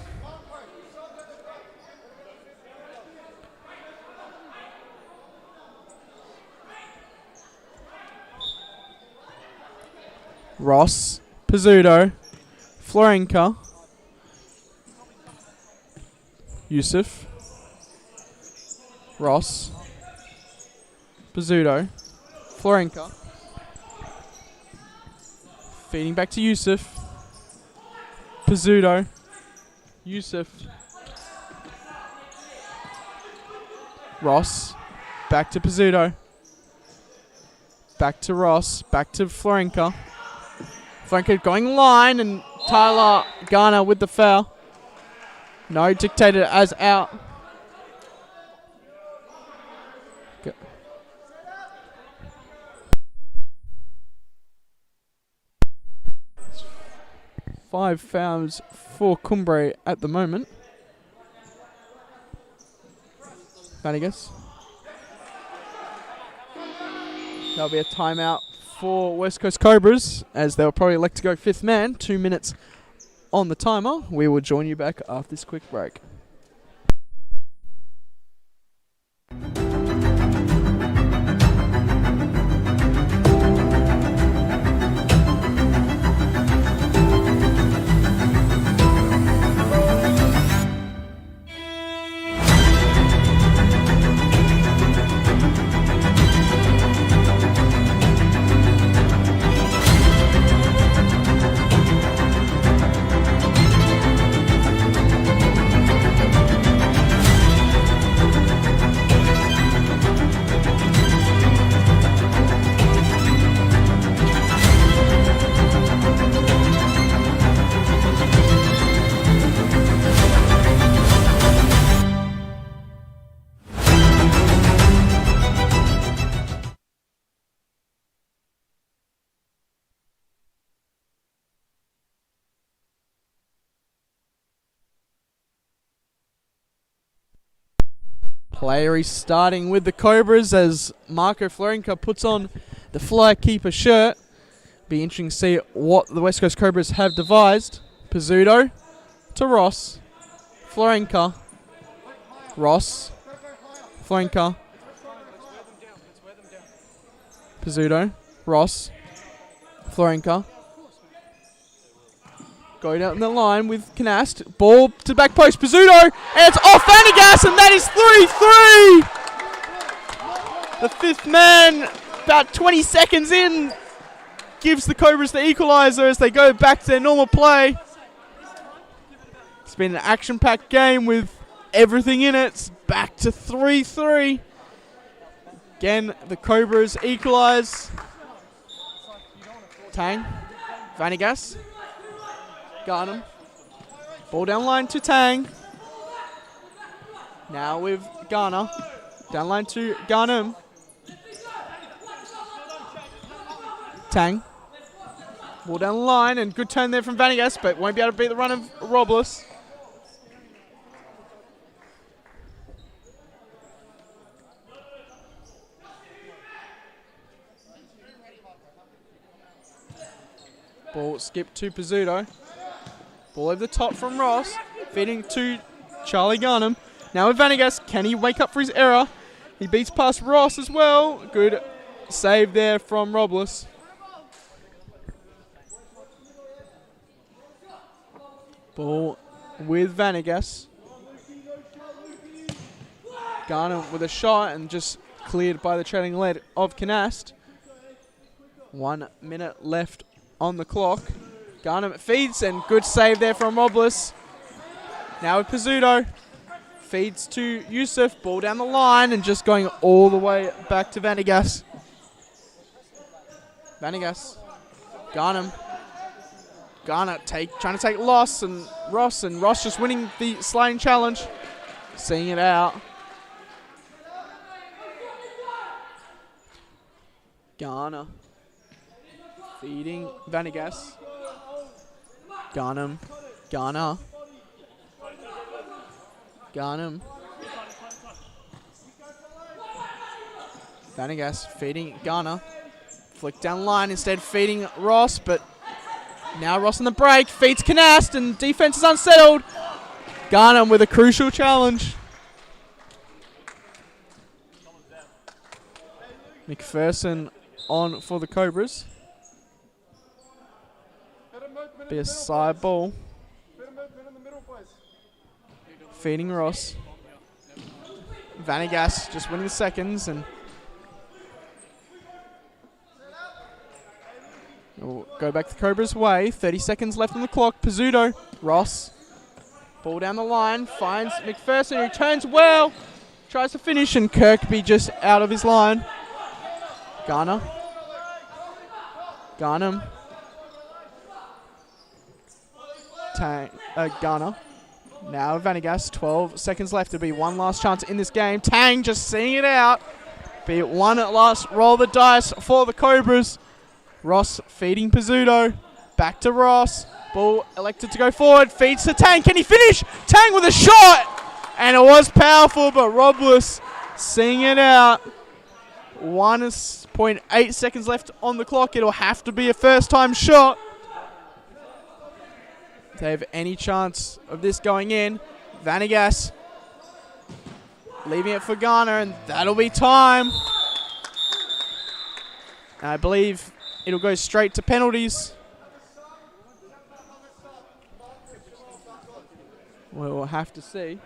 Ross, Pizzuto, Florenka, Yusuf, Ross, Pizzuto, Florenka, feeding back to Yusuf, Pizzuto, Yusuf, Ross, back to Pizzuto, back to Ross, back to Florenka. Florenka going line, and Tyler Garner with the foul. No, dictated as out. Go. 5 fouls for Cumbre at the moment. Vanagas. That'll be a timeout for West Coast Cobras, as they'll probably elect to go fifth man. 2 minutes on the timer. We will join you back after this quick break. Player starting with the Cobras as Marco Florenka puts on the fly keeper shirt. Be interesting to see what the West Coast Cobras have devised. Pizzuto to Ross. Florenka. Ross. Florenka. Pizzuto. Ross. Florenka. Go down the line with Canast. Ball to back post. Pizzuto. And it's off Vanagas, and that is 3-3. The fifth man, about 20 seconds in, gives the Cobras the equaliser as they go back to their normal play. It's been an action-packed game with everything in it. It's back to 3-3. Again, the Cobras equalise. Tang. Vanagas. Garnham. Ball down line to Tang. Now with Garner. Down line to Garnham. Tang. Ball down the line, and good turn there from Vanagas, but won't be able to beat the run of Robles. Ball skipped to Pizzuto. Ball over the top from Ross. Feeding to Charlie Garnham. Now with Vanagas, can he wake up for his error? He beats past Ross as well. Good save there from Robles. Ball with Vanagas. Garnham with a shot and just cleared by the trailing lead of Canast. 1 minute left on the clock. Garnham feeds, and good save there from Robles. Now with Pizzuto. Feeds to Yusuf. Ball down the line and just going all the way back to Vanagas. Vanagas. Garnham. Garner trying to take Ross, and Ross just winning the sliding challenge. Seeing it out. Garner. Feeding Vanegas. Garnham. Garner. Garnham. Vanegas feeding Garner. Flick down line, instead feeding Ross, but now Ross on the break. Feeds Canast, and defense is unsettled. Garnham with a crucial challenge. McPherson on for the Cobras. Be a side ball. Feeding Ross. Vanegas just winning the seconds, and we'll go back the Cobras' way. 30 seconds left on the clock. Pizzuto. Ross. Ball down the line. Finds McPherson, who turns well. Tries to finish, and Kirkby just out of his line. Garner. Garnham. Garner. Now Vanegas. 12 seconds left. There'll be one last chance in this game. Tang just seeing it out. Be one at last. Roll the dice for the Cobras. Ross feeding Pizzuto. Back to Ross. Ball elected to go forward. Feeds to Tang. Can he finish? Tang with a shot! And it was powerful, but Robles seeing it out. 1.8 seconds left on the clock. It'll have to be a first-time shot. If they have any chance of this going in, Vanegas leaving it for Garner, and that'll be time. I believe it'll go straight to penalties. We'll have to see.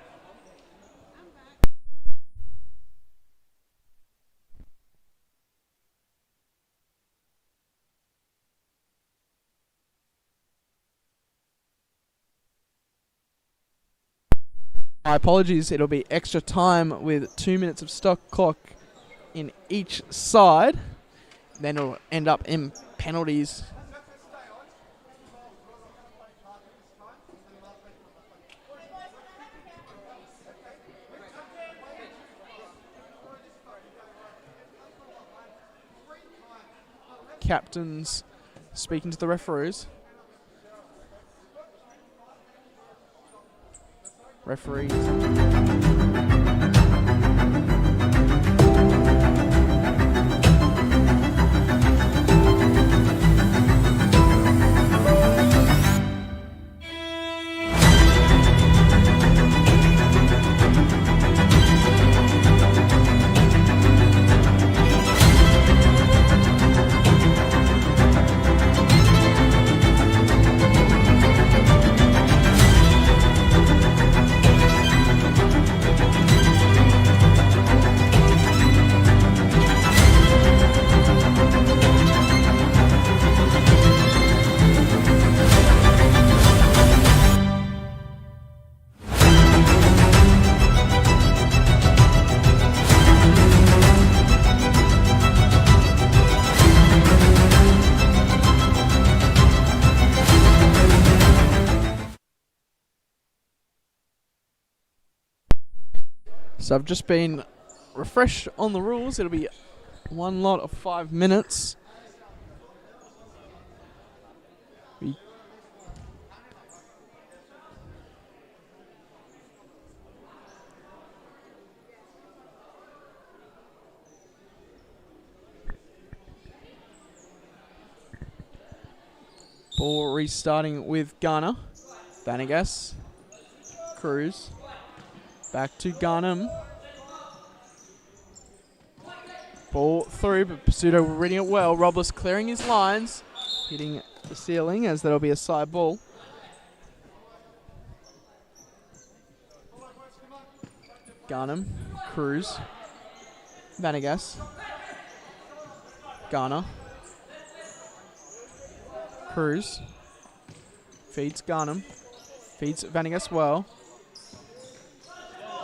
My apologies, it'll be extra time with 2 minutes of stock clock in each side. Then it'll end up in penalties. Captains speaking to the referees. Referees. So I've just been refreshed on the rules. It'll be one lot of 5 minutes. Ball restarting with Garner. Vanegas. Cruz. Back to Garnham. Ball through, but Pizzuto reading it well. Robles clearing his lines. Hitting the ceiling, as that'll be a side ball. Garnham. Cruz. Vanegas. Garner. Cruz. Feeds Garnham. Feeds Vanegas well.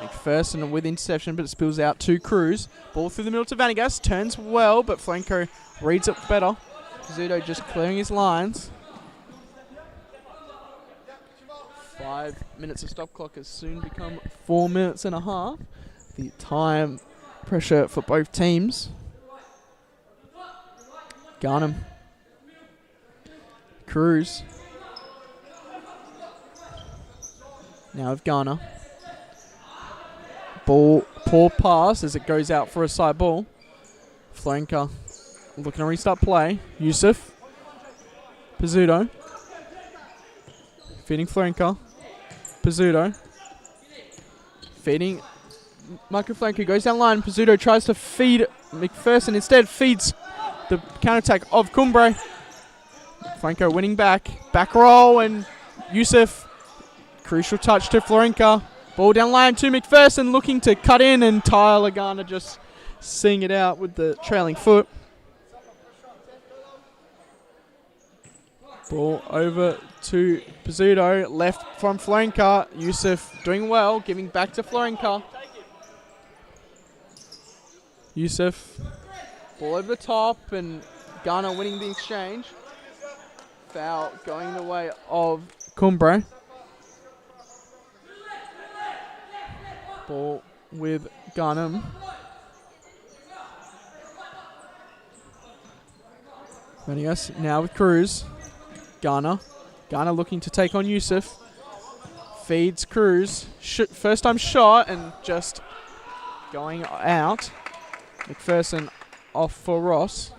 McPherson with interception, but it spills out to Cruz. Ball through the middle to Vanegas. Turns well, but Flanco reads it better. Pizzuto just clearing his lines. 5 minutes of stop clock has soon become 4 minutes and a half. The time pressure for both teams. Garnham. Cruz. Now with Garner. Ball, poor pass as it goes out for a side ball. Florenka looking to restart play. Yusuf. Pizzuto. Feeding Florenka. Pizzuto. Feeding Michael Florenka. Goes down line. Pizzuto tries to feed McPherson. Instead feeds the counter-attack of Cumbre. Franco winning back. Back roll and Yusuf. Crucial touch to Florenka. Ball down line to McPherson looking to cut in and Tyler Garner just seeing it out with the trailing foot. Ball over to Pizzuto. Left from Florenka. Yusuf doing well. Giving back to Florenka. Yusuf. Ball over the top and Garner winning the exchange. Foul going the way of Cumbre. Ball with Garnham. Vanigas now with Cruz. Garner. Garner looking to take on Yusuf. Feeds Cruz. First time shot and just going out. McPherson off for Ross.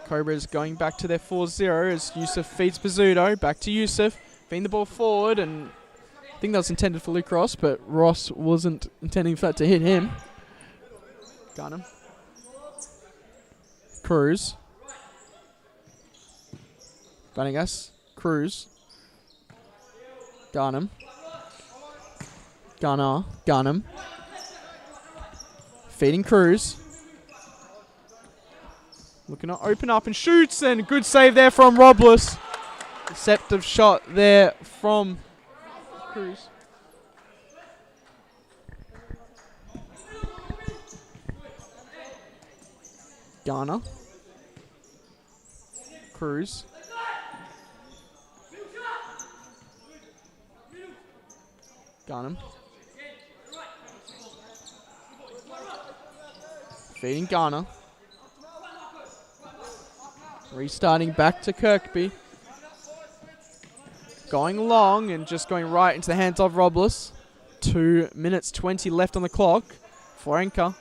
Cobras going back to their 4-0 as Yusuf feeds Pizzuto. Back to Yusuf. Feeding the ball forward and I think that was intended for Luke Ross, but Ross wasn't intending for that to hit him. Garnham. Cruz. Vanigas. Cruz. Garnham. Garnham. Feeding Cruz. Looking to open up and shoots, and good save there from Robles. Deceptive shot there from Cruz. Garner. Cruz. Garnham. Feeding Garner. Restarting back to Kirkby. Going long and just going right into the hands of Robles. 2 minutes 20 left on the clock. Florenka.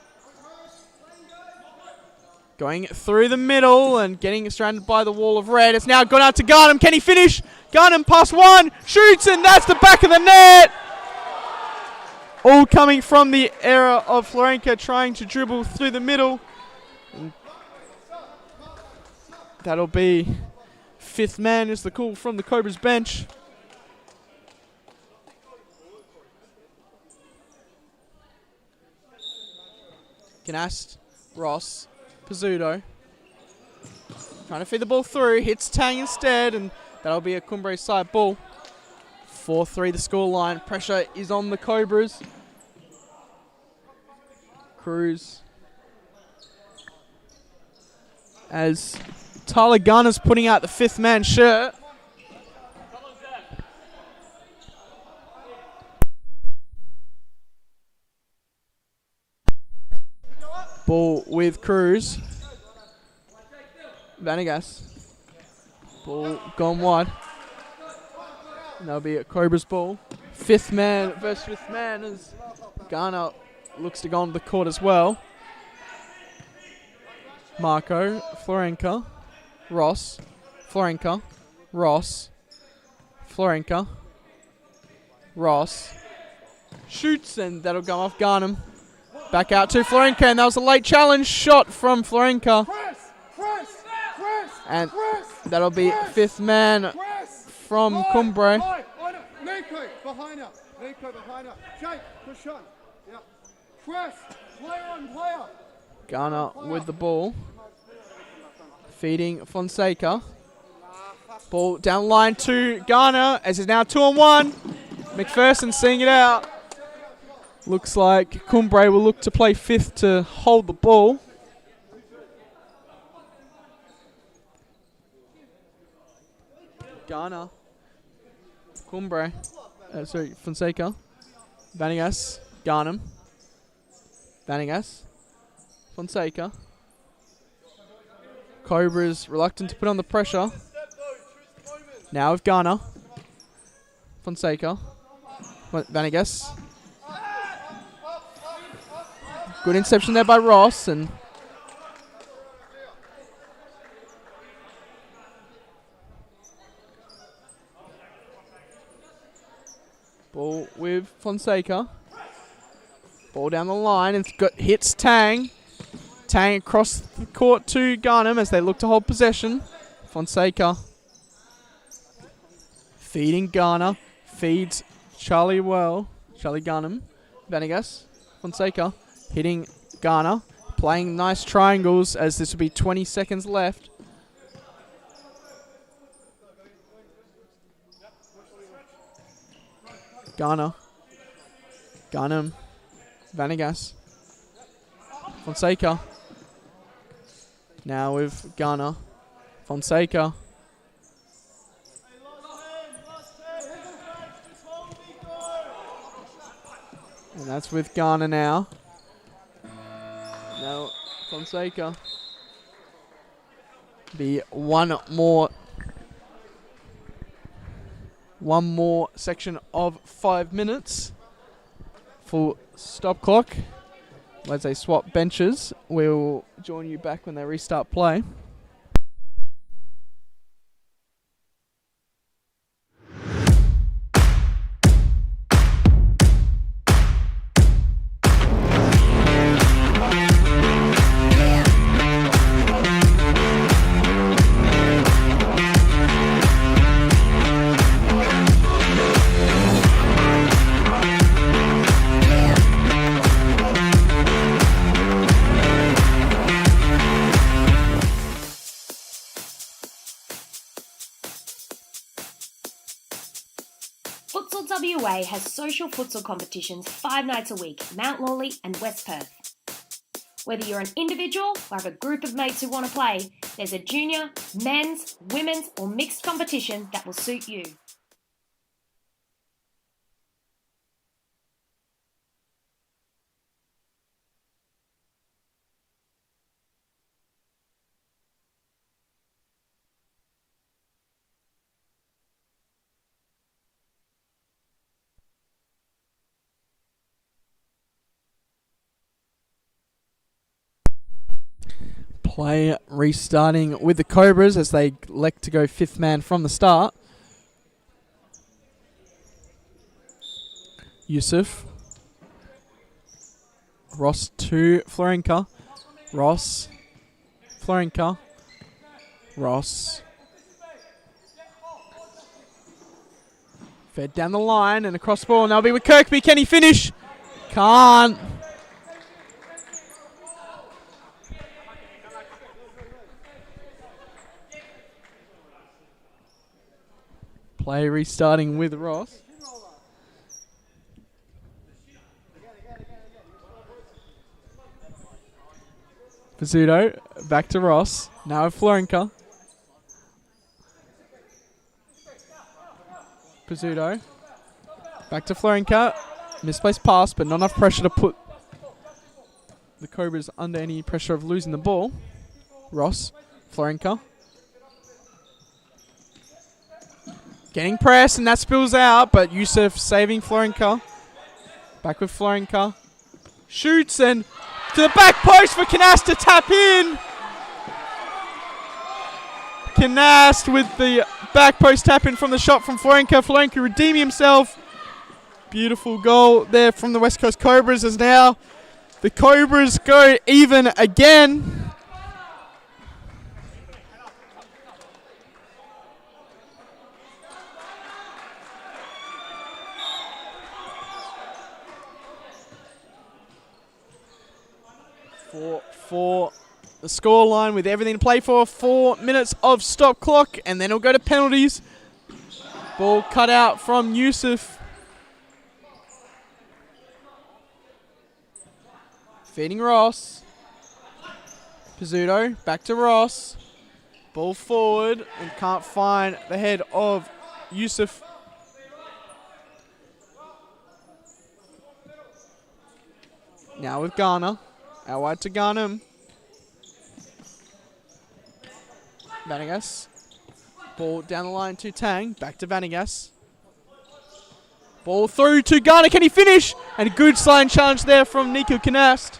Going through the middle and getting surrounded by the wall of red. It's now gone out to Garnham. Can he finish? Garnham pass one. Shoots and that's the back of the net. All coming from the error of Florenka trying to dribble through the middle. That'll be fifth man is the call from the Cobras bench. Canast, Ross, Pizzuto. Trying to feed the ball through, hits Tang instead, and that'll be a Cumbre side ball. 4-3 the scoreline. Pressure is on the Cobras. Cruz. As Tyler Garner's putting out the fifth man shirt. Ball with Cruz. Vanigas. Ball gone wide. And that'll be a Cobra's ball. Fifth man versus fifth man as Garner looks to go onto the court as well. Marco, Florenka, Ross, Florenka, Ross, Florenka, Ross. Shoots and that'll go off Garnham. Back out to Florenka and that was a late challenge shot from Florenka. And that'll be fifth man from Cumbre. Nico behind her. Jake, push on. Yeah. Press. Player on player. Garner with the ball. Feeding Fonseca. Ball down line to Garner as it's now 2-on-1. McPherson seeing it out. Looks like Cumbre will look to play fifth to hold the ball. Garner. Cumbre. Fonseca. Vanigas. Garnham. Vanegas. Fonseca. Cobras reluctant to put on the pressure. Now with Garner. Fonseca. Vanegas. Good interception there by Ross, and ball with Fonseca. Ball down the line and hits Tang. Tang across the court to Garnham as they look to hold possession. Fonseca feeding Garner. Feeds Charlie Garnham. Vanegas. Fonseca hitting Garner. Playing nice triangles as this will be 20 seconds left. Garner. Garnham. Vanegas. Fonseca. Now with Garner. Fonseca. And that's with Garner now. Now Fonseca. Be one more section of 5 minutes. Full stop clock. As they swap benches, we'll join you back when they restart play. Futsal WA has social futsal competitions 5 nights a week, Mount Lawley and West Perth. Whether you're an individual or have a group of mates who want to play, there's a junior, men's, women's or mixed competition that will suit you. Play restarting with the Cobras as they elect to go 5th man from the start. Yusuf. Ross to Florenka. Ross. Florenka. Ross. Fed down the line and across the ball. Now be with Kirkby. Can he finish? Can't. Play restarting with Ross. Pizzuto back to Ross. Now with Florenka. Pizzuto back to Florenka. Misplaced pass, but not enough pressure to put the Cobras under any pressure of losing the ball. Ross, Florenka. Getting pressed, and that spills out, but Yusuf saving Florenka. Back with Florenka. Shoots, and to the back post for Canast to tap in. Canast with the back post tap in from the shot from Florenka. Florenka redeeming himself. Beautiful goal there from the West Coast Cobras, as now the Cobras go even again. For the scoreline with everything to play for. 4 minutes of stop clock, and then it'll go to penalties. Ball cut out from Yusuf. Feeding Ross. Pizzuto back to Ross. Ball forward and can't find the head of Yusuf. Now with Garner. Out wide to Garnham. Vanagas. Ball down the line to Tang. Back to Vanagas. Ball through to Garner. Can he finish? And a good slide challenge there from Nico Canast.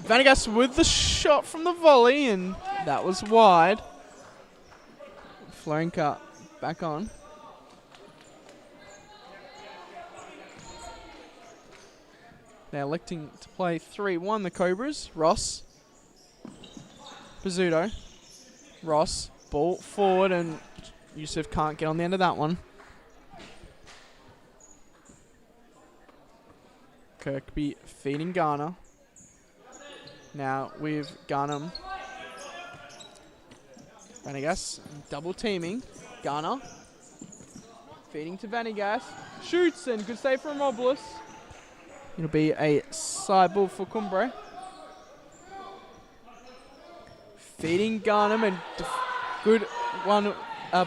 Vanagas with the shot from the volley, and that was wide. Florenka back on. They're electing to play 3-1, the Cobras. Ross. Pizzuto. Ross. Ball forward, and Yusuf can't get on the end of that one. Kirkby feeding Garner. Now with Garnham. Vanagas double teaming. Garner. Feeding to Vanagas. Shoots, and good save from Robles. It'll be a side ball for Cumbre. Feeding Garnham, and good one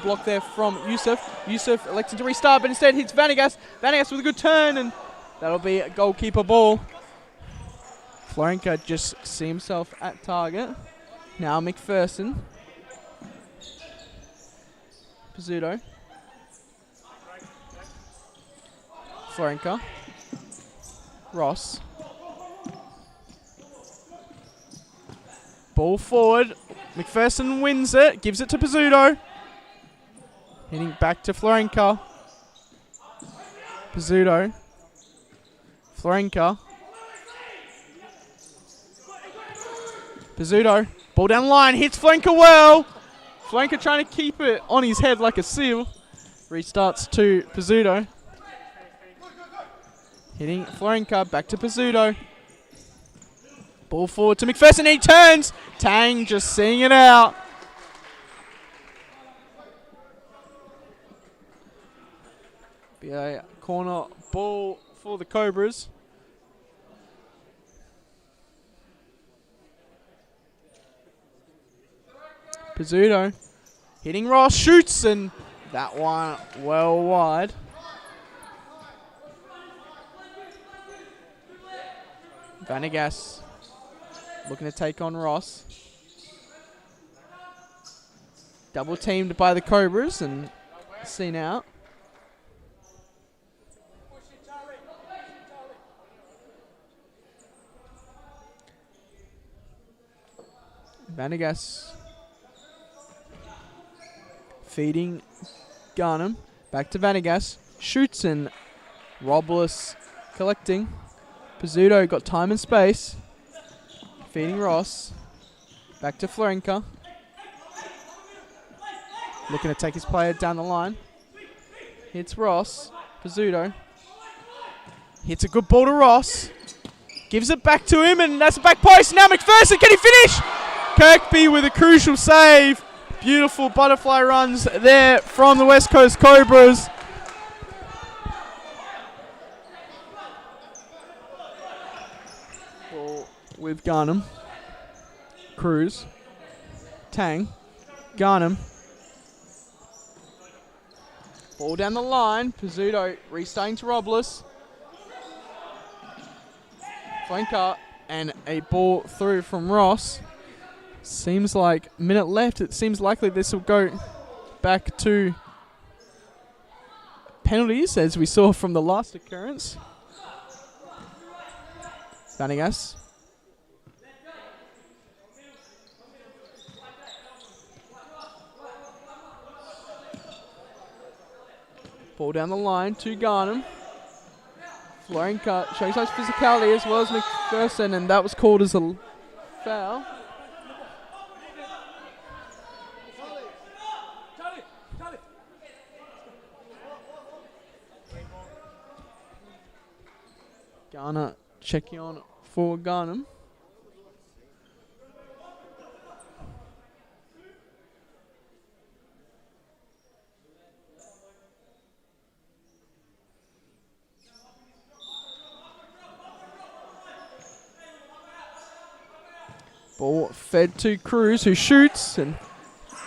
block there from Yusuf. Yusuf electing to restart, but instead hits Vanagas. Vanagas with a good turn, and that'll be a goalkeeper ball. Florenka just see himself at target. Now McPherson. Pizzuto. Florenka. Ross. Ball forward. McPherson wins it. Gives it to Pizzuto. Hitting back to Florenka. Pizzuto. Florenka. Pizzuto, ball down the line, hits Florenka well. Florenka trying to keep it on his head like a seal. Restarts to Pizzuto. Hitting Florenka, back to Pizzuto. Ball forward to McPherson, he turns. Tang just seeing it out. Be a corner ball for the Cobras. Pizzuto hitting Ross, shoots, and that one well wide. Vanagas looking to take on Ross. Double teamed by the Cobras and seen out. Vanagas feeding Garnham. Back to Vanagas. Shoots, and Robles collecting. Pizzuto got time and space. Feeding Ross. Back to Florenka. Looking to take his player down the line. Hits Ross. Pizzuto. Hits a good ball to Ross. Gives it back to him, and that's a back post. Now McPherson, can he finish? Kirkby with a crucial save. Beautiful butterfly runs there from the West Coast Cobras. Ball with Garnham. Cruz. Tang. Garnham. Ball down the line. Pizzuto restarting to Robles. Flanker, and a ball through from Ross. Seems like minute left. It seems likely this will go back to penalties, as we saw from the last occurrence. Vanagas. Ball down the line to Garnham. Florenka showing such physicality as well as McPherson, and that was called as a foul. Garner checking on for Garnham. Ball fed to Cruz, who shoots and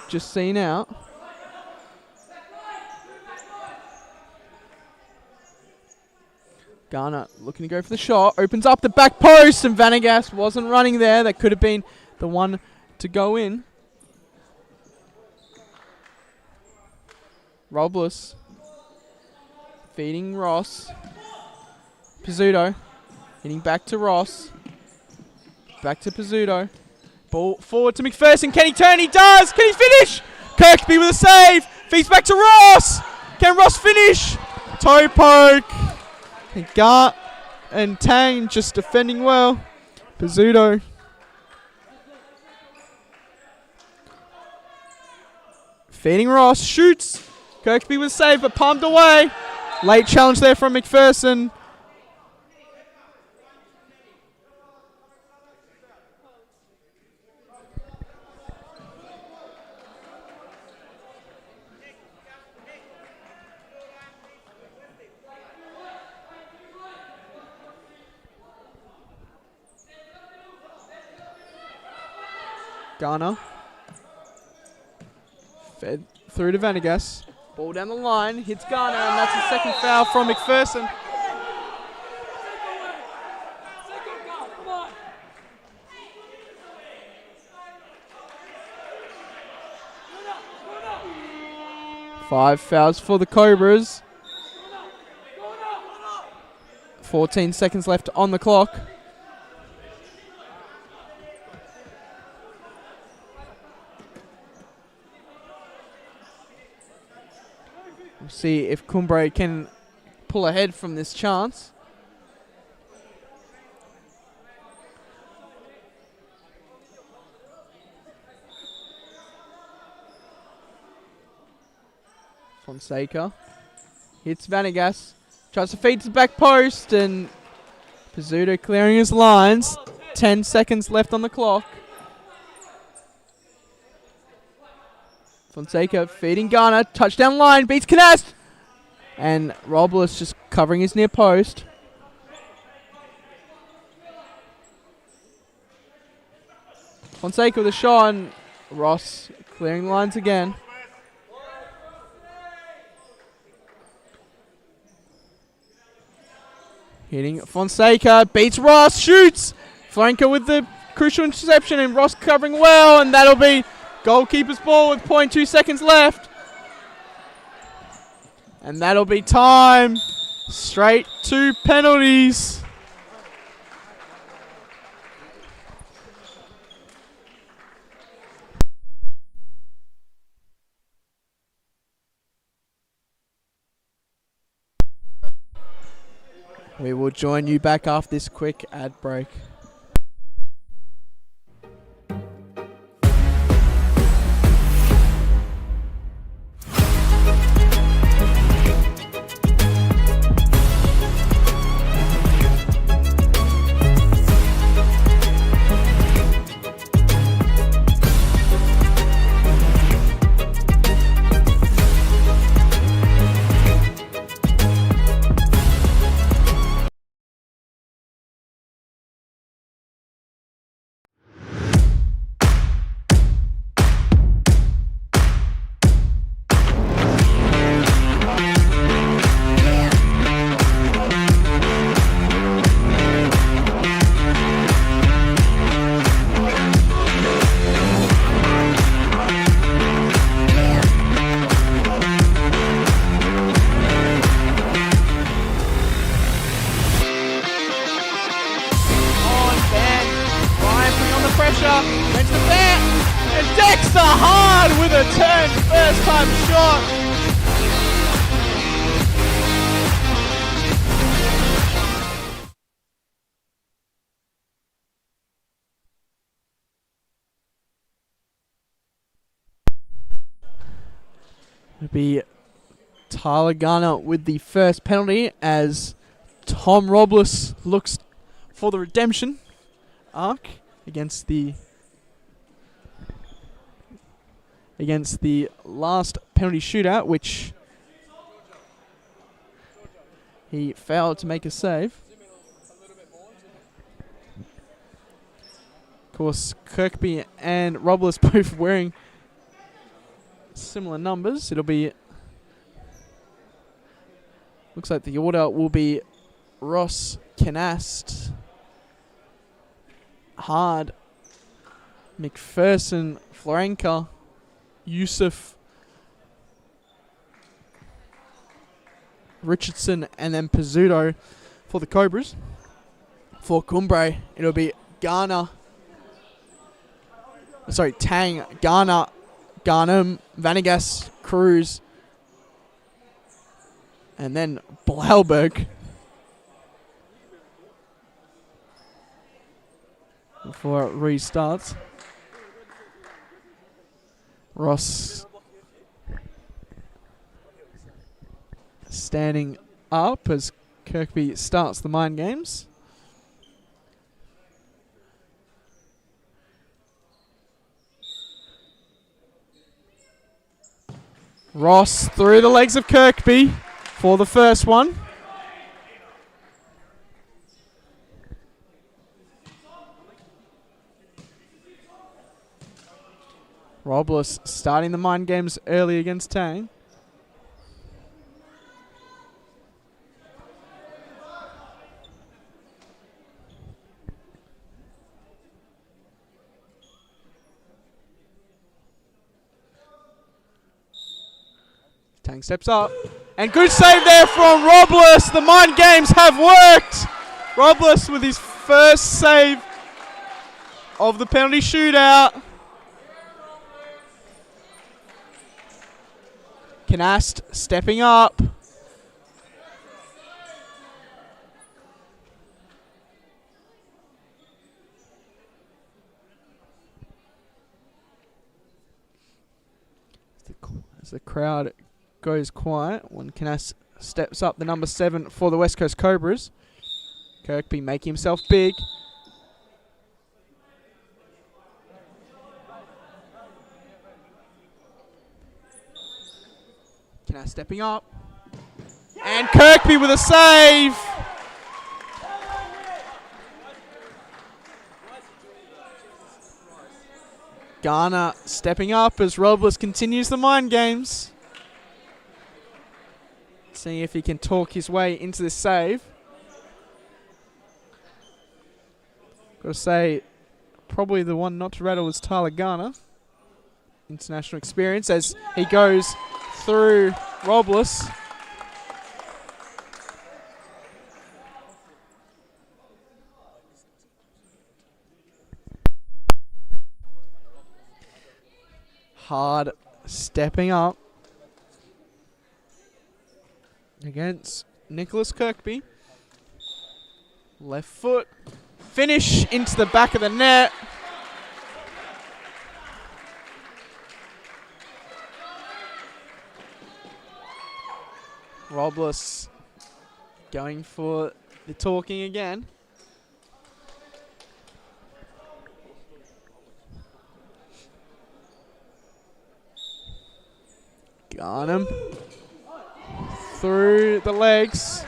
just seen out. Garner looking to go for the shot. Opens up the back post, and Vanegas wasn't running there. That could have been the one to go in. Robles feeding Ross. Pizzuto hitting back to Ross. Back to Pizzuto. Ball forward to McPherson. Can he turn? He does. Can he finish? Kirkby with a save. Feeds back to Ross. Can Ross finish? Toe poke. And Gart and Tang just defending well. Pizzuto. Feeding Ross. Shoots. Kirkby was safe but palmed away. Late challenge there from McPherson. Garner. Fed through to Vanegas. Ball down the line. Hits Garner, and that's the second foul from McPherson. Five fouls for the Cobras. 14 seconds left on the clock. We'll see if Cumbre can pull ahead from this chance. Fonseca hits Vanegas, tries to feed to the back post, and Pizzuto clearing his lines. 10 seconds left on the clock. Fonseca feeding Garner, touchdown line, beats Canast, and Robles just covering his near post. Fonseca with a shot, and Ross clearing lines again. Hitting Fonseca, beats Ross, shoots! Flanker with the crucial interception, and Ross covering well, and that'll be goalkeeper's ball with 0.2 seconds left. And that'll be time. Straight to penalties. We will join you back after this quick ad break. Went to the bat, and Dexter hard with a turn, first time shot. It'll be Tyler Garner with the first penalty as Tom Robles looks for the redemption arc against the last penalty shootout, which he failed to make a save. Of course, Kirkby and Robles both wearing similar numbers. It'll be... Looks like the order will be Ross, Canast, Hard, McPherson, Florenka, Yusuf, Richardson, and then Pizzuto for the Cobras. For Cumbre, it'll be Tang, Garner, Garnham, Vanegas, Cruz, and then Blauberg. Before it restarts. Ross standing up as Kirkby starts the mind games. Ross through the legs of Kirkby for the first one. Robles starting the mind games early against Tang. Tang steps up. And good save there from Robles. The mind games have worked. Robles with his first save of the penalty shootout. Canast stepping up. As the crowd goes quiet when Canast steps up, the number 7 for the West Coast Cobras. Kirkby making himself big. Canast stepping up. And Kirkby with a save. Garner stepping up as Robles continues the mind games. Seeing if he can talk his way into this save. Got to say, probably the one not to rattle was Tyler Garner. International experience as he goes through Robles. Hard stepping up against Nicholas Kirkby. Left foot. Finish into the back of the net. Robles going for the talking again. Got him. Through the legs.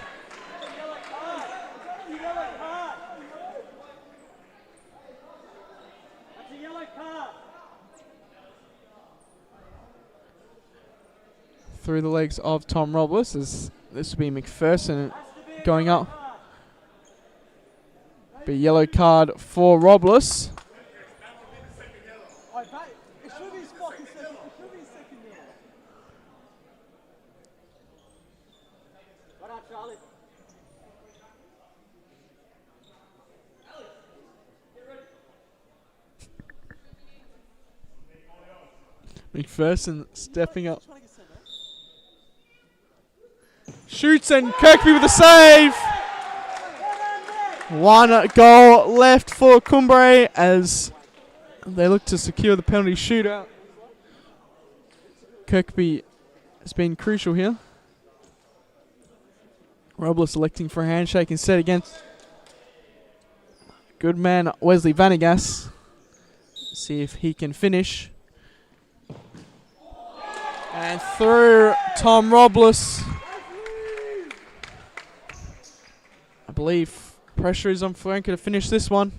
Through the legs of Tom Robles, as this will be McPherson going up. Be yellow card for Robles. McPherson stepping up. Shoots and Kirkby with a save. One goal left for Cumbre as they look to secure the penalty shootout. Kirkby has been crucial here. Robles electing for a handshake instead against good man Wesley Vanegas. See if he can finish. And through Tom Robles. I believe pressure is on Florenka to finish this one.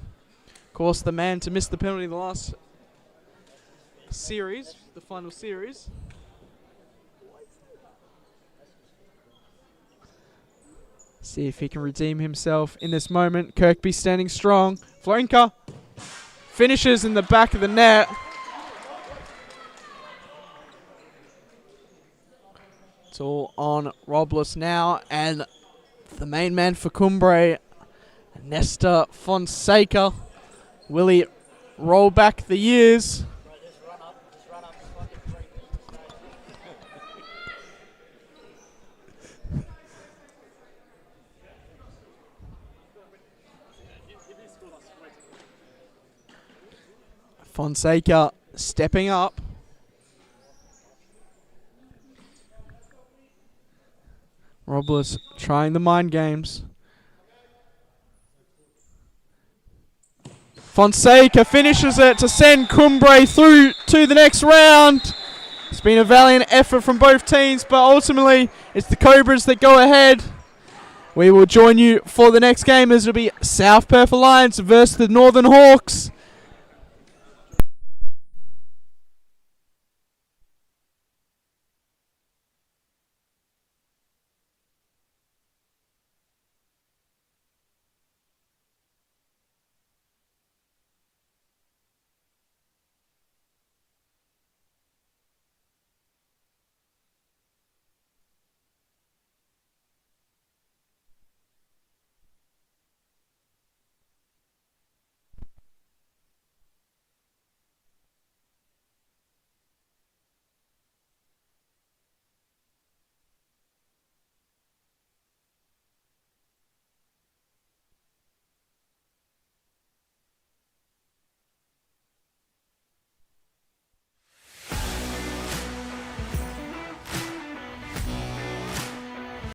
course, the man to miss the penalty in the last series, the final series. See if he can redeem himself in this moment. Kirkby standing strong. Florinka finishes in the back of the net. It's all on Robles now, and the main man for Cumbre, Nesta Fonseca. Will he roll back the years? Fonseca stepping up. Robles trying the mind games. Fonseca finishes it to send Cumbre through to the next round. It's been a valiant effort from both teams, but ultimately it's the Cobras that go ahead. We will join you for the next game, as it'll be South Perth Alliance versus the Northern Hawks.